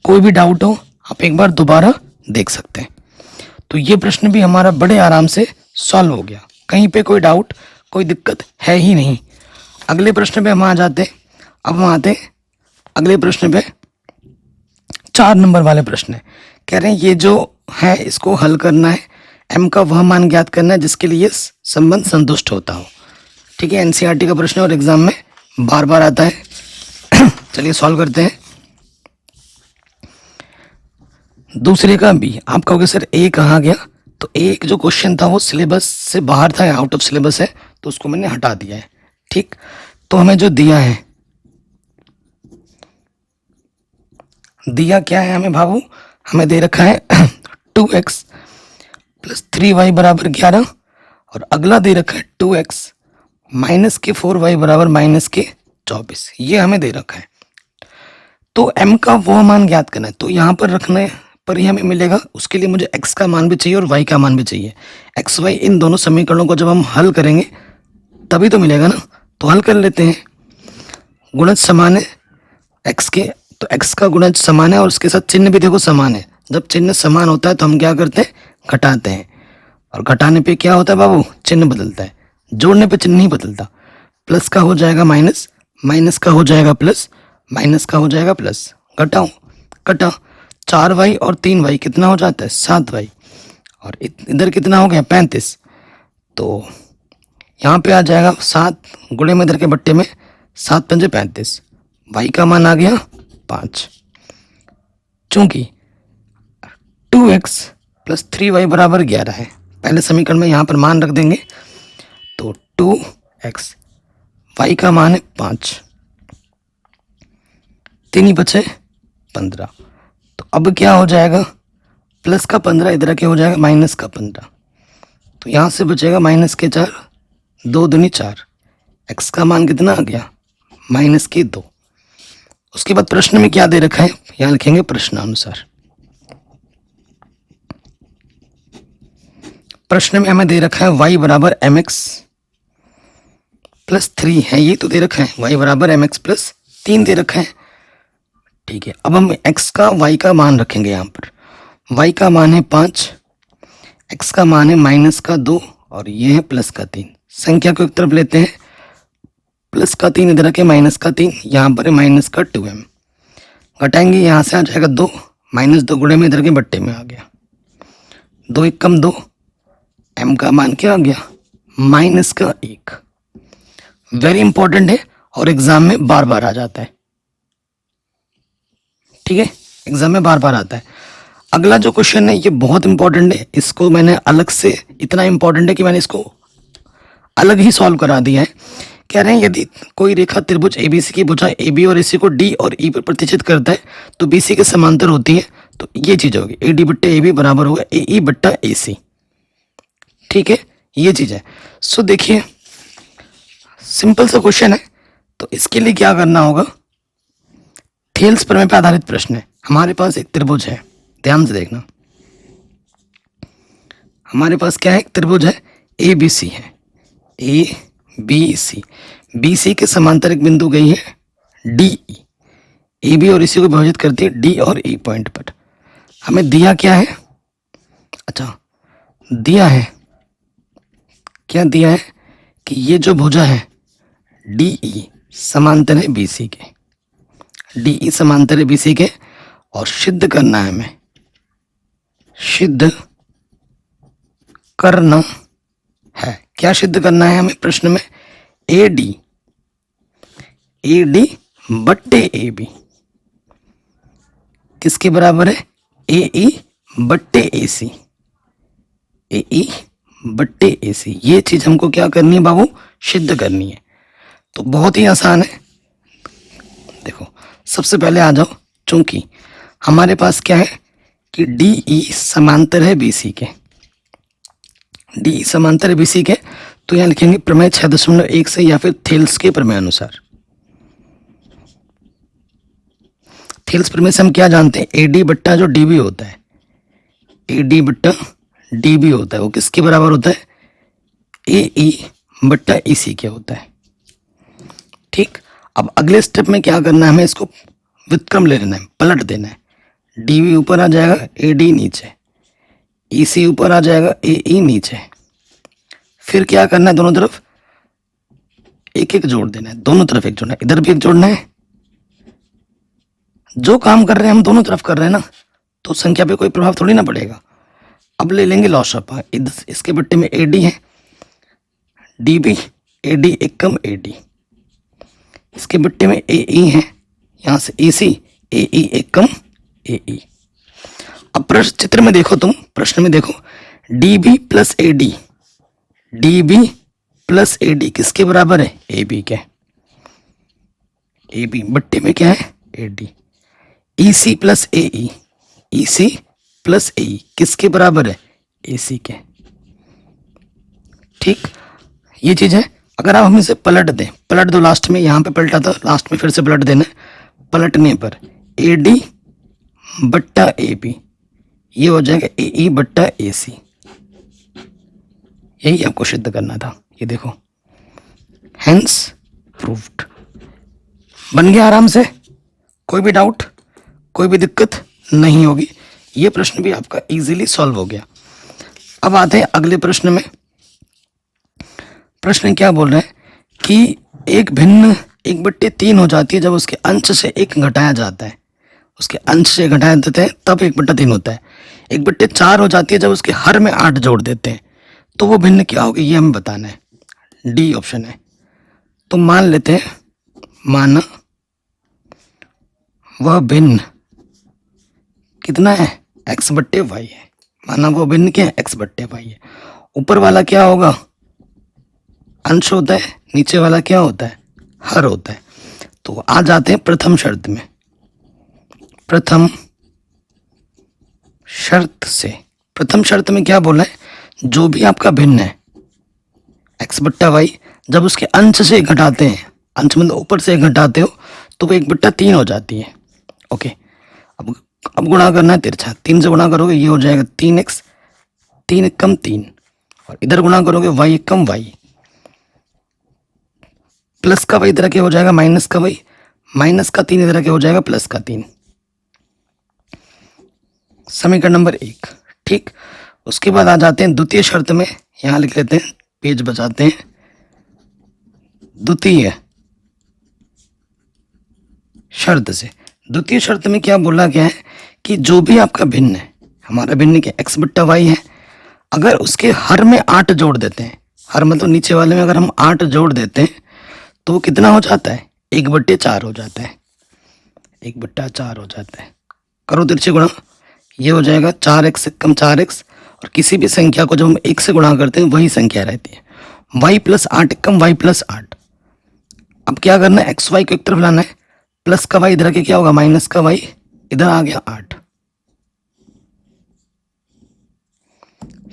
कोई भी डाउट हो आप एक बार दोबारा देख सकते हैं। तो ये प्रश्न भी हमारा बड़े आराम से सॉल्व हो गया, कहीं पे कोई डाउट कोई दिक्कत है ही नहीं। अगले प्रश्न पे हम आ जाते हैं। अब हम आते हैं अगले प्रश्न पे, 4 नंबर वाले प्रश्न है। कह रहे हैं ये जो है इसको हल करना है, m का वह मान ज्ञात करना है जिसके लिए संबंध संतुष्ट होता हो। ठीक है, एनसीईआरटी का प्रश्न और एग्जाम में बार बार आता है। चलिए सॉल्व करते हैं। दूसरे का बी, आप कहोगे सर ए कहाँ गया, तो एक जो क्वेश्चन था वो सिलेबस से बाहर था, आउट ऑफ सिलेबस है, तो उसको मैंने हटा दिया है। ठीक, तो हमें जो दिया है, दिया क्या है हमें बाबू, हमें दे रखा है 2x प्लस 3y बराबर 11 और अगला दे रखा है 2x माइनस के 4y बराबर माइनस के 24। ये हमें दे रखा है। तो m का वो मान ज्ञात करना है, तो यहाँ पर रखने पर ही हमें मिलेगा। उसके लिए मुझे x का मान भी चाहिए और y का मान भी चाहिए। x y इन दोनों समीकरणों को जब हम हल करेंगे तभी तो मिलेगा ना। तो हल कर लेते हैं। गुणज समान है x के, तो x का गुणज समान है और उसके साथ चिन्ह भी देखो समान है। जब चिन्ह समान होता है तो हम क्या करते हैं, घटाते हैं, और घटाने पे क्या होता है बाबू, चिन्ह बदलता है। जोड़ने पे चिन्ह नहीं बदलता। प्लस का हो जाएगा माइनस, माइनस का हो जाएगा प्लस, माइनस का हो जाएगा प्लस। घटाओ, कटा 4y और 3y कितना हो जाता है 7y, और इधर कितना हो गया 35। तो यहाँ पे आ जाएगा 7 गुणे में इधर के बट्टे में 7 पंजे 35, y का मान आ गया 5। चूंकि 2x प्लस 3y बराबर 11 है, पहले समीकरण में यहाँ पर मान रख देंगे। तो 2x, y का मान है 5, 3 ही बचे 15। तो अब क्या हो जाएगा, प्लस का 15 इधर के हो जाएगा माइनस का 15, तो यहाँ से बचेगा माइनस के 4, 2 दूनी 4, एक्स का मान कितना आ गया माइनस के 2। उसके बाद प्रश्न में क्या दे रखा है, यहाँ लिखेंगे प्रश्नानुसार। प्रश्न में हमें दे रखा है y बराबर एम एक्स प्लस 3 है, ये तो दे रखा है y बराबर एम एक्स प्लस 3 दे रखा है। ठीक है, अब हम x का y का मान रखेंगे। यहाँ पर y का मान है 5, x का मान है माइनस का 2 और ये है प्लस का 3। संख्या को एक तरफ लेते हैं, प्लस का 3 इधर के माइनस का 3, यहाँ पर है माइनस का 2m। घटाएंगे, यहाँ से आ जाएगा 2, माइनस 2 गुणे में इधर के बट्टे में आ गया, 2 एक कम 2, m का मान क्या आ गया माइनस का 1। वेरी इंपॉर्टेंट है और एग्जाम में बार बार आ जाता है। ठीक है, एग्जाम में बार बार आता है। अगला जो क्वेश्चन है ये बहुत इंपॉर्टेंट है, इसको मैंने अलग से, इतना इंपॉर्टेंट है कि मैंने इसको अलग ही सॉल्व करा दिया है। कह रहे हैं यदि कोई रेखा त्रिभुज एबीसी की भुजा AB और AC को D और E पर प्रतिच्छेद करता है तो BC के समांतर होती है, तो ये चीज होगी AD बट्टे AB बराबर होगा AE बट्टा AC। ठीक है, ये चीज है। सो देखिए सिंपल सा क्वेश्चन है, तो इसके लिए क्या करना होगा, थेल्स प्रमेय पर आधारित प्रश्न है। हमारे पास एक त्रिभुज है, ध्यान से देखना, हमारे पास क्या है, एक त्रिभुज है ABC है, ABC, BC के समांतर एक बिंदु गई है DE, AB और इसी को विभाजित करती है D और E पॉइंट पर। हमें दिया क्या है, अच्छा दिया है, क्या दिया है कि ये जो भुजा है DE समांतर है BC के, DE समांतर है BC के, और सिद्ध करना है हमें, सिद्ध करना है, क्या सिद्ध करना है हमें प्रश्न में, AD बट्टे AB किसके बराबर है, AE बट्टे AC, AE बट्टे AC। ये चीज हमको क्या करनी है बाबू, सिद्ध करनी है। तो बहुत ही आसान है, देखो सबसे पहले आ जाओ, चूंकि हमारे पास क्या है कि DE समांतर है BC के, DE समांतर है BC के, तो यहाँ लिखेंगे प्रमेय 6.1 से या फिर थेल्स के प्रमेय अनुसार। थेल्स प्रमेय से हम क्या जानते हैं, AD बट्टा जो DB होता है, AD बट्टा DB होता है, वो किसके बराबर होता है, AE बट्टा EC के होता है। ठीक, अब अगले स्टेप में क्या करना है, हमें इसको व्युत्क्रम ले लेना है, पलट देना है। DB ऊपर आ जाएगा, AD नीचे, EC ऊपर आ जाएगा, AE नीचे। फिर क्या करना है, दोनों तरफ एक एक जोड़ देना है, दोनों तरफ एक जोड़ना है, इधर भी एक जोड़ना है। जो काम कर रहे हैं हम दोनों तरफ कर रहे हैं ना, तो संख्या पे कोई प्रभाव थोड़ी ना पड़ेगा। अब ले लेंगे लॉसअप, इसके बट्टे में AD है, DB, AD एक कम AD, इसके बट्टे में AE है, यहाँ से EC, AE एक कम AE। अब प्रश्न चित्र में देखो, तुम प्रश्न में देखो, DB plus AD, DB plus AD किसके बराबर है, AB के, AB बट्टे में क्या है AD। EC plus AE, EC plus AE किसके बराबर है, AC के। ठीक, ये चीज है। अगर आप हम इसे पलट दें, पलट दो, लास्ट में यहाँ पे पलटा था, लास्ट में फिर से पलट देना है। पलटने पर AD बट्टा AB ये हो जाएगा AE बट्टा AC। यही आपको सिद्ध करना था, ये देखो, हेंस प्रूव्ड। बन गया आराम से, कोई भी डाउट, कोई भी दिक्कत नहीं होगी। ये प्रश्न भी आपका इजीली सॉल्व हो गया। अब आते हैं अगले प्रश्न में। प्रश्न क्या बोल रहे हैं कि एक भिन्न 1/3 हो जाती है जब उसके अंश से 1 घटाया जाता है, उसके अंश से घटाया देते हैं तब 1/3 होता है। 1/4 हो जाती है जब उसके हर में 8 जोड़ देते हैं, तो वो भिन्न क्या होगी, ये हमें बताना है। डी ऑप्शन है। तो मान लेते हैं, माना वह भिन्न कितना है, x/y है। माना वो भिन्न क्या है, x/y है। ऊपर वाला क्या होगा, अंश होता है, नीचे वाला क्या होता है, हर होता है। तो आ जाते हैं प्रथम शर्त में। प्रथम शर्त से, प्रथम शर्त में क्या बोला है, जो भी आपका भिन्न है x बट्टा वाई, जब उसके अंश से घटाते हैं, अंश मतलब ऊपर से घटाते हो, तो वो 1/3 हो जाती है। ओके, अब गुणा करना है तिरछा, 3 से गुणा करोगे ये हो जाएगा 3x, 3 एकम 3, और इधर गुणा करोगे y एकम y, प्लस का y इधर के हो जाएगा माइनस का y, माइनस का 3 इधर के हो जाएगा प्लस का 3। समीकरण नंबर 1। ठीक, उसके बाद आ जाते हैं द्वितीय शर्त में, यहां लिख लेते हैं, पेज बचाते हैं। द्वितीय शर्त से, द्वितीय शर्त में क्या बोला गया है कि जो भी आपका भिन्न है, हमारा भिन्न क्या x बट्टा वाई है, अगर उसके हर में 8 जोड़ देते हैं, हर मतलब नीचे वाले में अगर हम 8 जोड़ देते हैं तो वो कितना हो जाता है, 1/4 हो जाता है, 1/4 हो जाता है। करो तिरछे गुणा, ये हो जाएगा 4x कम 4x, और किसी भी संख्या को जब हम 1 से गुणा करते हैं वही संख्या रहती है, y प्लस 8 कम y प्लस 8। अब क्या करना है, एक्स वाई को एक तरफ लाना है, प्लस का y इधर के क्या होगा माइनस का y, इधर आ गया 8।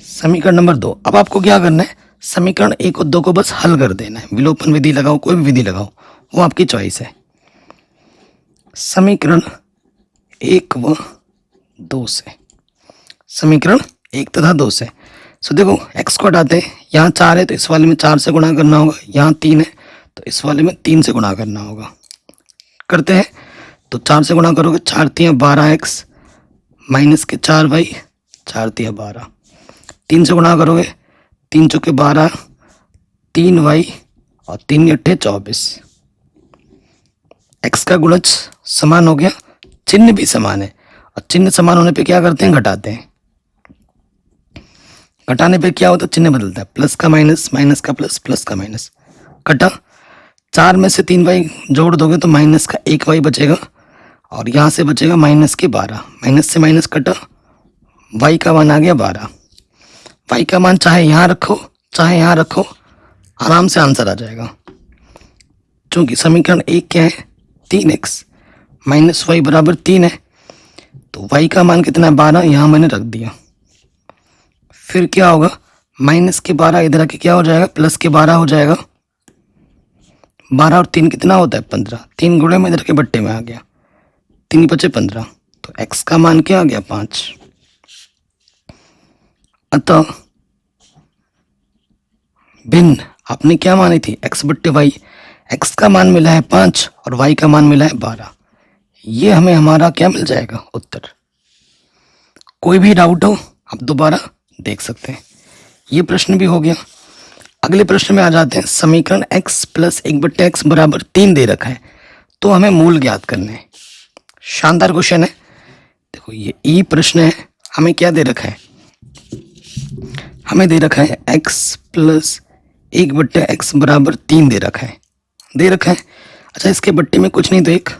समीकरण नंबर 2। अब आपको क्या करना है, समीकरण 1 और 2 को बस हल कर देना है, विलोपन विधि लगाओ, कोई भी विधि लगाओ, वो आपकी चॉइस है। समीकरण 1 व 2 से, समीकरण 1 तथा 2 से, सो देखो x को हटाते हैं, यहाँ 4 है तो इस वाले में 4 से गुणा करना होगा, यहाँ 3 है तो इस वाले में 3 से गुणा करना होगा। करते हैं तो 4 से गुणा करोगे, 4 3 12x माइनस के 4y, 4 3 12, 3 से गुणा करोगे, 3 चौके 12, 3y और 3 8 24। x का गुणज समान हो गया, चिन्ह भी समान है, और चिन्ह समान होने पे क्या करते हैं, घटाते हैं। घटाने पे क्या होता है, चिन्ह बदलता है, प्लस का माइनस, माइनस का प्लस, प्लस का माइनस। कटा, 4 में से 3y जोड़ दोगे तो माइनस का 1y बचेगा, और यहाँ से बचेगा माइनस के 12, माइनस से माइनस कटा, y का मान आ गया 12। y का मान चाहे यहाँ रखो चाहे यहाँ रखो, आराम से आंसर आ जाएगा। चूंकि समीकरण 1 क्या है, 3x माइनस वाई बराबर 3 है, तो y का मान कितना है 12, यहाँ मैंने रख दिया। फिर क्या होगा, माइनस के 12 इधर आके क्या हो जाएगा, प्लस के 12 हो जाएगा। 12 और 3 कितना होता है 15, 3 गुणे में इधर के बट्टे में आ गया, 3 बचे 15, तो x का मान क्या आ गया 5। अतः भिन्न आपने क्या मानी थी, x बट्टे y, x का मान मिला है 5 और y का मान मिला है 12। ये हमें हमारा क्या मिल जाएगा, उत्तर। कोई भी डाउट हो आप दोबारा देख सकते हैं। ये प्रश्न भी हो गया। अगले प्रश्न में आ जाते हैं, समीकरण x प्लस 1/x बराबर 3 दे रखा है, तो हमें मूल ज्ञात करने हैं। शानदार क्वेश्चन है। देखो ये ई प्रश्न है, हमें क्या दे रखा है, हमें दे रखा है x प्लस 1/x बराबर 3 दे रखा है, दे रखा है। अच्छा, इसके बट्टे में कुछ नहीं तो एक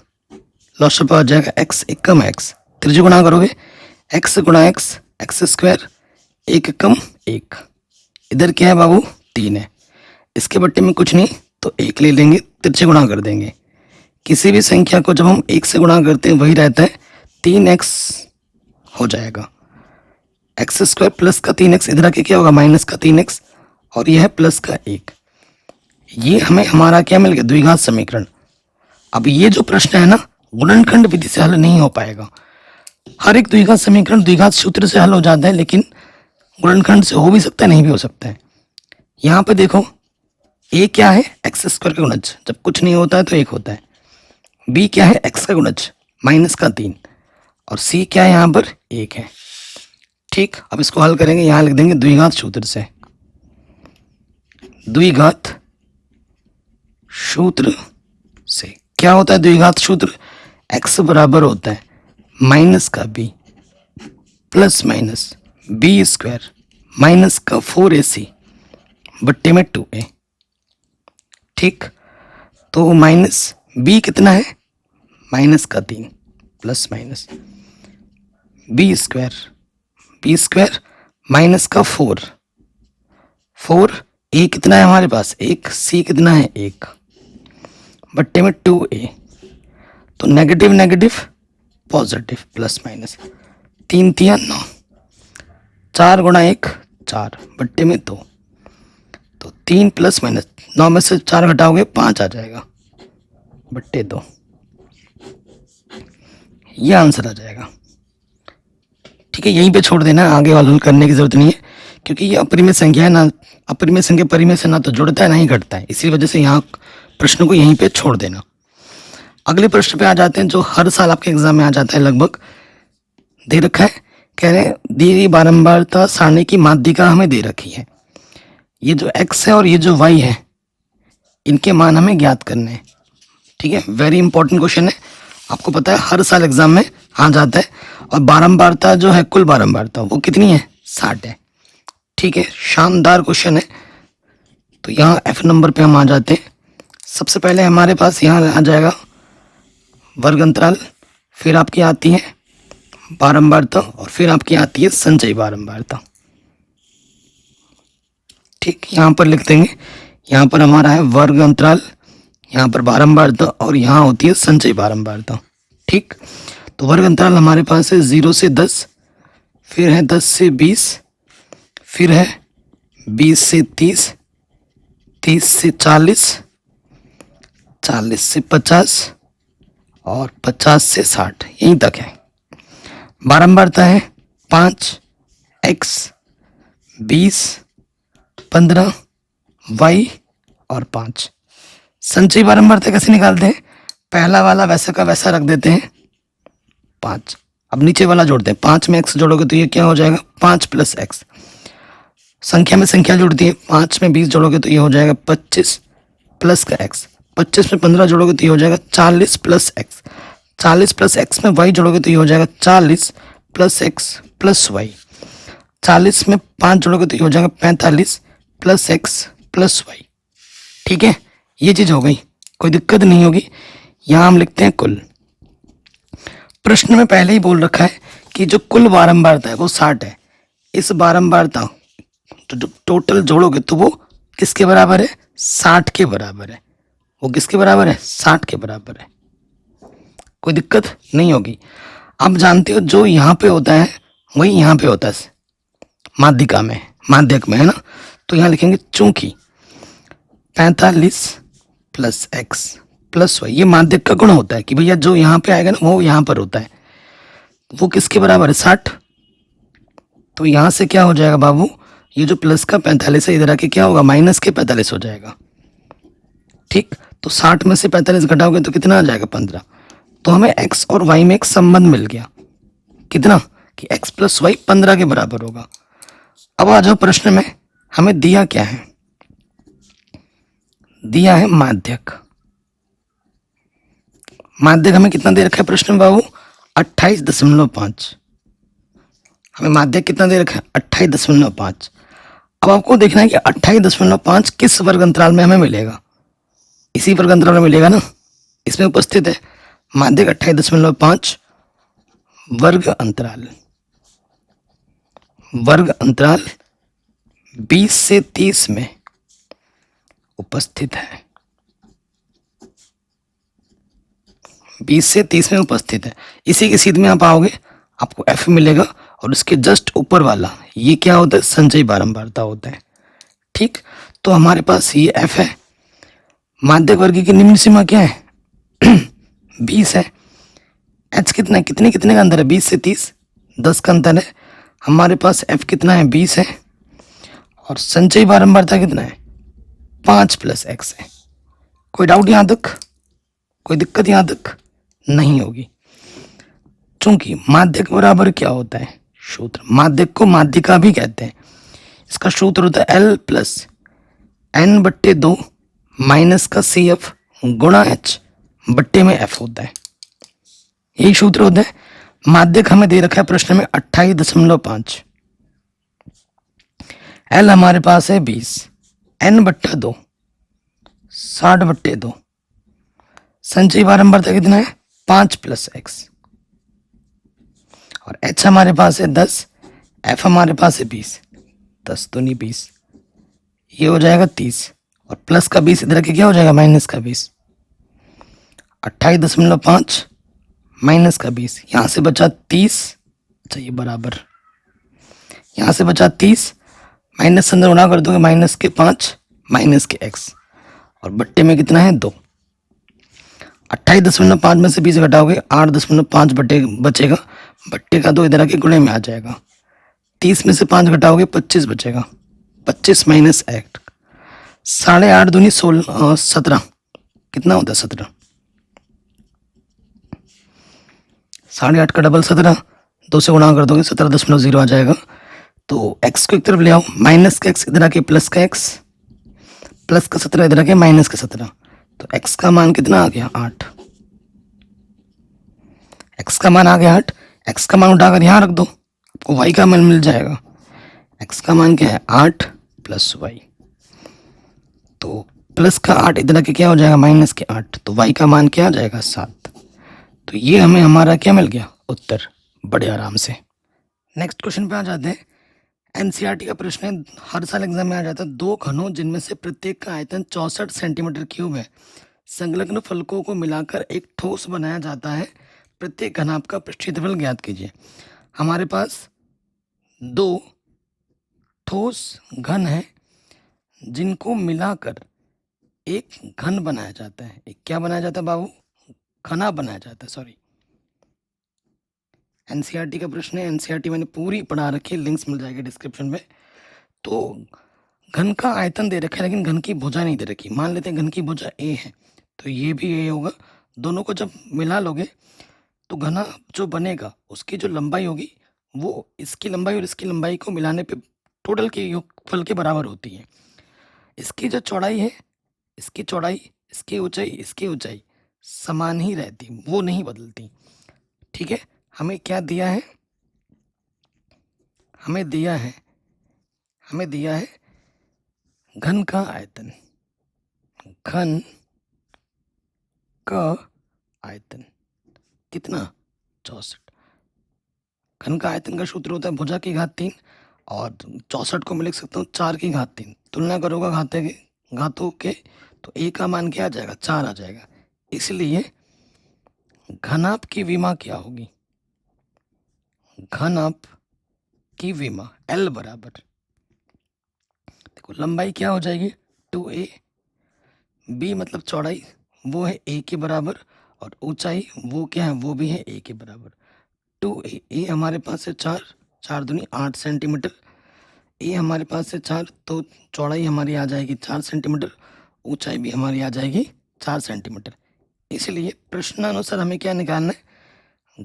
लॉसअप आ जाएगा, x एकम x, त्रिज्य गुणा करोगे x गुणा x, x स्क्वायर, 1 एकम 1, इधर क्या है बाबू 3 है, इसके बट्टे में कुछ नहीं तो 1 ले लेंगे, तिरछे गुणा कर देंगे। किसी भी संख्या को जब हम 1 से गुणा करते हैं वही रहता है, 3x हो जाएगा, एक्स स्क्वायर प्लस का 3x, इधर आके क्या होगा माइनस का 3x, और यह है प्लस का 1। ये हमें हमारा क्या मिल गया, द्विघात समीकरण। अब ये जो प्रश्न है ना, गुणनखंड विधि से हल नहीं हो पाएगा। हर एक द्विघात समीकरण द्विघात सूत्र से हल हो जाता है, लेकिन गुणनखंड से हो भी सकता है, नहीं भी हो सकता है। यहाँ पे देखो a क्या है, एक्स स्क्वायर का गुणज, जब कुछ नहीं होता है तो 1 होता है। b क्या है, x का गुणज माइनस का 3, और c क्या है यहाँ पर 1 है। ठीक, अब इसको हल करेंगे, यहाँ लिख देंगे द्विघात सूत्र से, द्विघात सूत्र से क्या होता है द्विघात सूत्र, x बराबर होता है माइनस का b plus minus b square minus का 4ac बट्टे में 2a। ठीक, तो माइनस b कितना है, माइनस का 3 plus minus b square minus का 4 a कितना है हमारे पास 1, c कितना है 1 बट्टे में 2a, तो negative negative positive plus minus, 3 3 9, 4 गुणा 1 4 बट्टे में 2, तो 3 प्लस माइनस 9 में से 4 घटाओगे 5 आ जाएगा बट्टे 2, ये आंसर आ जाएगा। ठीक है, यहीं पे छोड़ देना, आगे वाला हल करने की जरूरत नहीं है, क्योंकि ये अपरिमेय संख्या है ना, अपरिमेय संख्या परिमेय से ना तो जुड़ता है ना ही घटता है, इसी वजह से यहाँ प्रश्न को यहीं पे छोड़ देना। अगले प्रश्न पे आ जाते हैं जो हर साल आपके एग्जाम में आ जाता है लगभग, दे रखा है, कह रहे हैं दी गई बारंबारता सारणी की माध्यिका हमें दे रखी है, ये जो x है और ये जो y है इनके मान हमें ज्ञात करने हैं। ठीक है, वेरी इंपॉर्टेंट क्वेश्चन है, आपको पता है हर साल एग्जाम में आ जाता है, और बारंबारता जो है कुल बारंबारता वो कितनी है 60 है। ठीक है, शानदार क्वेश्चन है। तो यहाँ F नंबर पे हम आ जाते हैं। सबसे पहले हमारे पास यहाँ आ जाएगा वर्ग अंतराल, फिर आपकी आती है बारंबारता और फिर आपकी आती है संचयी बारंबारता। ठीक, यहाँ पर लिख देंगे, यहाँ पर हमारा है वर्ग अंतराल, यहाँ पर बारंबारता और यहाँ होती है संचयी बारंबारता। ठीक, तो वर्ग अंतराल हमारे पास है 0 से 10, फिर है 10 से 20, फिर है 20 से 30, 30 से 40, 40 से 50 और 50 से 60, यहीं तक है। बारंबारता है 5 x 20 15 y और 5। संचयी बारंबारता कैसे निकालते हैं, पहला वाला वैसा का वैसा रख देते हैं 5, अब नीचे वाला जोड़ते हैं, 5 में x जोड़ोगे तो ये क्या हो जाएगा 5 प्लस x, संख्या में संख्या जुड़ती है, 5 में 20 जोड़ोगे तो ये हो जाएगा 25 प्लस का x, 25 में 15 जोड़ोगे तो ये हो जाएगा 40 प्लस x, 40 प्लस x में y जोड़ोगे तो ये हो जाएगा 40 प्लस x प्लस y, 40 में 5 जोड़ोगे तो ये हो जाएगा 45 प्लस x प्लस y। ठीक है, ये चीज हो गई, कोई दिक्कत नहीं होगी। यहाँ हम लिखते हैं कुल, प्रश्न में पहले ही बोल रखा है कि जो कुल बारंबारता है वो 60 है, इस बारंबारता तो टोटल जोड़ोगे तो वो किसके बराबर है 60 के बराबर है, वो किसके बराबर है 60 के बराबर है, कोई दिक्कत नहीं होगी। आप जानते हो जो यहाँ पे होता है वही यहाँ पे होता है माध्यिका में, माध्यक में, है ना। तो यहाँ लिखेंगे चूंकि 45 प्लस x प्लस y, ये माध्यक का गुण होता है कि भैया जो यहाँ पे आएगा ना वो यहाँ पर होता है, वो किसके बराबर है 60। तो यहाँ से क्या हो जाएगा बाबू, ये जो प्लस का 45 है इधर आके क्या होगा माइनस के 45 हो जाएगा। ठीक, तो 60 में से 45 घटाओगे तो कितना आ जाएगा 15। तो हमें x और y में एक संबंध मिल गया, कितना कि x प्लस वाई 15 के बराबर होगा। अब आ जाओ प्रश्न में, हमें दिया क्या है, दिया है माध्यक। माध्यक हमें कितना दे रखा है प्रश्न में बाबू 28.5, हमें माध्यक कितना दे रखा है 28.5। अब आपको देखना है कि 28.5 किस वर्ग अंतराल में हमें मिलेगा, इसी वर्ग अंतराल में मिलेगा ना, इसमें उपस्थित है माध्यक 28.5 वर्ग अंतराल, वर्ग अंतराल 20 से 30 में उपस्थित है, 20 से 30 में उपस्थित है। इसी के सीध में आप आओगे आपको f मिलेगा और उसके जस्ट ऊपर वाला ये क्या होता है संचयी बारंबारता होता है। ठीक, तो हमारे पास ये f है, माध्यक वर्ग की निम्न सीमा क्या है 20 है, h कितना है, कितने कितने का अंतर है 20 से 30 10 का अंतर है, हमारे पास f कितना है 20 है और संचयी बारंबारता कितना है 5 प्लस x है। कोई डाउट यहाँ तक, कोई दिक्कत यहाँ तक नहीं होगी। चूंकि माध्यक बराबर क्या होता है सूत्र, माध्यक को माध्यिका भी कहते हैं, इसका सूत्र होता है L प्लस n/2 माइनस का CF गुणा h बट्टे में f होता है, यही सूत्र होता है। माध्यक हमें दे रखा है प्रश्न में 28.5, L हमारे पास है 20, n/2 60/2, संचयी बारंबारता कितना है 5 प्लस x और h हमारे पास है 10, f हमारे पास है 20, 10 दूनी 20, ये हो जाएगा 30 और प्लस का 20 इधर के क्या हो जाएगा माइनस का 20, 28.5 माइनस का 20, यहाँ से बचा 30, अच्छा ये बराबर, यहाँ से बचा 30, माइनस अंदर गुणा कर दोगे, माइनस के 5 माइनस के x, और बट्टे में कितना है 2। 28.5 में से 20 घटाओगे 8.5 बट्टे बचेगा, बट्टे का 2 इधर आके गुणे में आ जाएगा। 30 में से 5 घटाओगे 25 बचेगा, 25 माइनस 8, 8.5 दूनी 17, कितना होता है 17, 8.5 का डबल 17, 2 से गुणा कर दोगे 17.0 आ जाएगा। तो x को एक तरफ ले आओ, माइनस का x इधर आके प्लस का x, प्लस का 17 इधर आके माइनस का 17, तो x का मान कितना आ गया 8, x का मान आ गया 8, x का मान उठाकर यहाँ रख दो, आपको y का मान मिल जाएगा। x का मान क्या है 8 प्लस y, तो प्लस का 8 इधर आके क्या हो जाएगा माइनस के 8, तो y का मान क्या आ जाएगा 7। तो ये हमें हमारा क्या मिल गया उत्तर, बड़े आराम से। नेक्स्ट क्वेश्चन पे आ जाते हैं। एनसीईआरटी का प्रश्न है, हर साल एग्जाम में आ जाता है। 2 घनों जिनमें से प्रत्येक का आयतन 64 सेंटीमीटर क्यूब है, संलग्न फलकों को मिलाकर एक ठोस बनाया जाता है, प्रत्येक घनाभ का पृष्ठफल ज्ञात कीजिए। हमारे पास 2 ठोस घन है जिनको मिलाकर एक घन बनाया जाता है। एक क्या बनाया जाता है बाबू, घना बनाया जाता है, सॉरी। एनसीईआरटी का प्रश्न है, एनसीईआरटी मैंने पूरी पढ़ा रखी है, लिंक्स मिल जाएगी डिस्क्रिप्शन में। तो घन का आयतन दे रखा है लेकिन घन की भुजा नहीं दे रखी। मान लेते हैं घन की भुजा ए है, तो ये भी ए होगा। दोनों को जब मिला लोगे तो घना जो बनेगा उसकी जो लंबाई होगी वो इसकी लंबाई और इसकी लंबाई को मिलाने पे टोटल के योगफल के बराबर होती है। इसकी जो चौड़ाई है, इसकी चौड़ाई, इसकी ऊंचाई, इसकी ऊंचाई समान ही रहती, वो नहीं बदलती। ठीक है, हमें क्या दिया है, हमें दिया है घन का आयतन, घन का आयतन कितना 64। घन का आयतन का सूत्र होता है भुजा की घात 3, और 64 को मैं लिख सकता हूँ 4 की घात 3। तुलना करोगा घातों के तो ए का मान क्या आ जाएगा 4 आ जाएगा। इसलिए घनाभ की विमा क्या होगी, घनाभ की विमा L बराबर, देखो लंबाई क्या हो जाएगी 2a, b मतलब चौड़ाई वो है a के बराबर, और ऊंचाई वो क्या है, वो भी है a के बराबर। 2a, a हमारे पास है 4, 4 दूनी 8 सेंटीमीटर, a हमारे पास है 4, तो चौड़ाई हमारी आ जाएगी 4 सेंटीमीटर, ऊंचाई भी हमारी आ जाएगी 4 सेंटीमीटर। इसलिए प्रश्नानुसार हमें क्या निकालना है,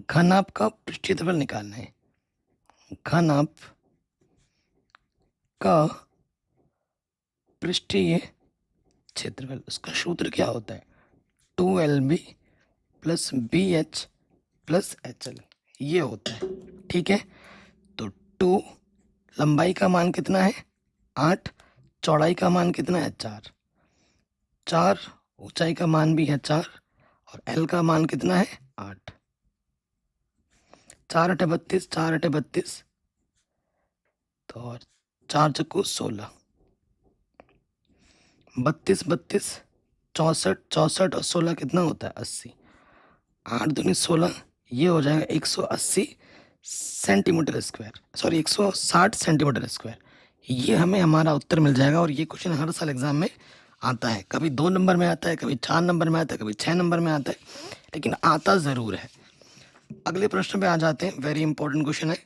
घनाभ का पृष्ठफल निकालना है। घनाभ का पृष्ठीय क्षेत्रफल, उसका सूत्र क्या होता है 2LB plus BH plus HL, ये होता है। ठीक है, तो 2 लंबाई का मान कितना है 8, चौड़ाई का मान कितना है 4, 4 ऊंचाई का मान भी है 4, और L का मान कितना है 8। 4 8 32, 4 8 32, तो और 4 चक्कू 16, 32 32, 64 64 और 16 कितना होता है 80, 8 दूनी 16, ये हो जाएगा 180 centimetre square, sorry 160 centimetre square. ये हमें हमारा उत्तर मिल जाएगा। और ये क्वेश्चन हर साल एग्जाम में आता है, कभी 2 नंबर में आता है, कभी 4 नंबर में आता है, कभी 6 नंबर में आता है, लेकिन आता ज़रूर है। अगले प्रश्न पे आ जाते हैं, वेरी इंपॉर्टेंट क्वेश्चन है,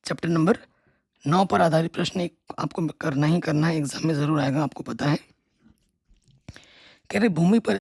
चैप्टर नंबर 9 पर आधारित प्रश्न। एक आपको करना ही करना है, एग्जाम में ज़रूर आएगा, आपको पता है। कह रहे भूमि पर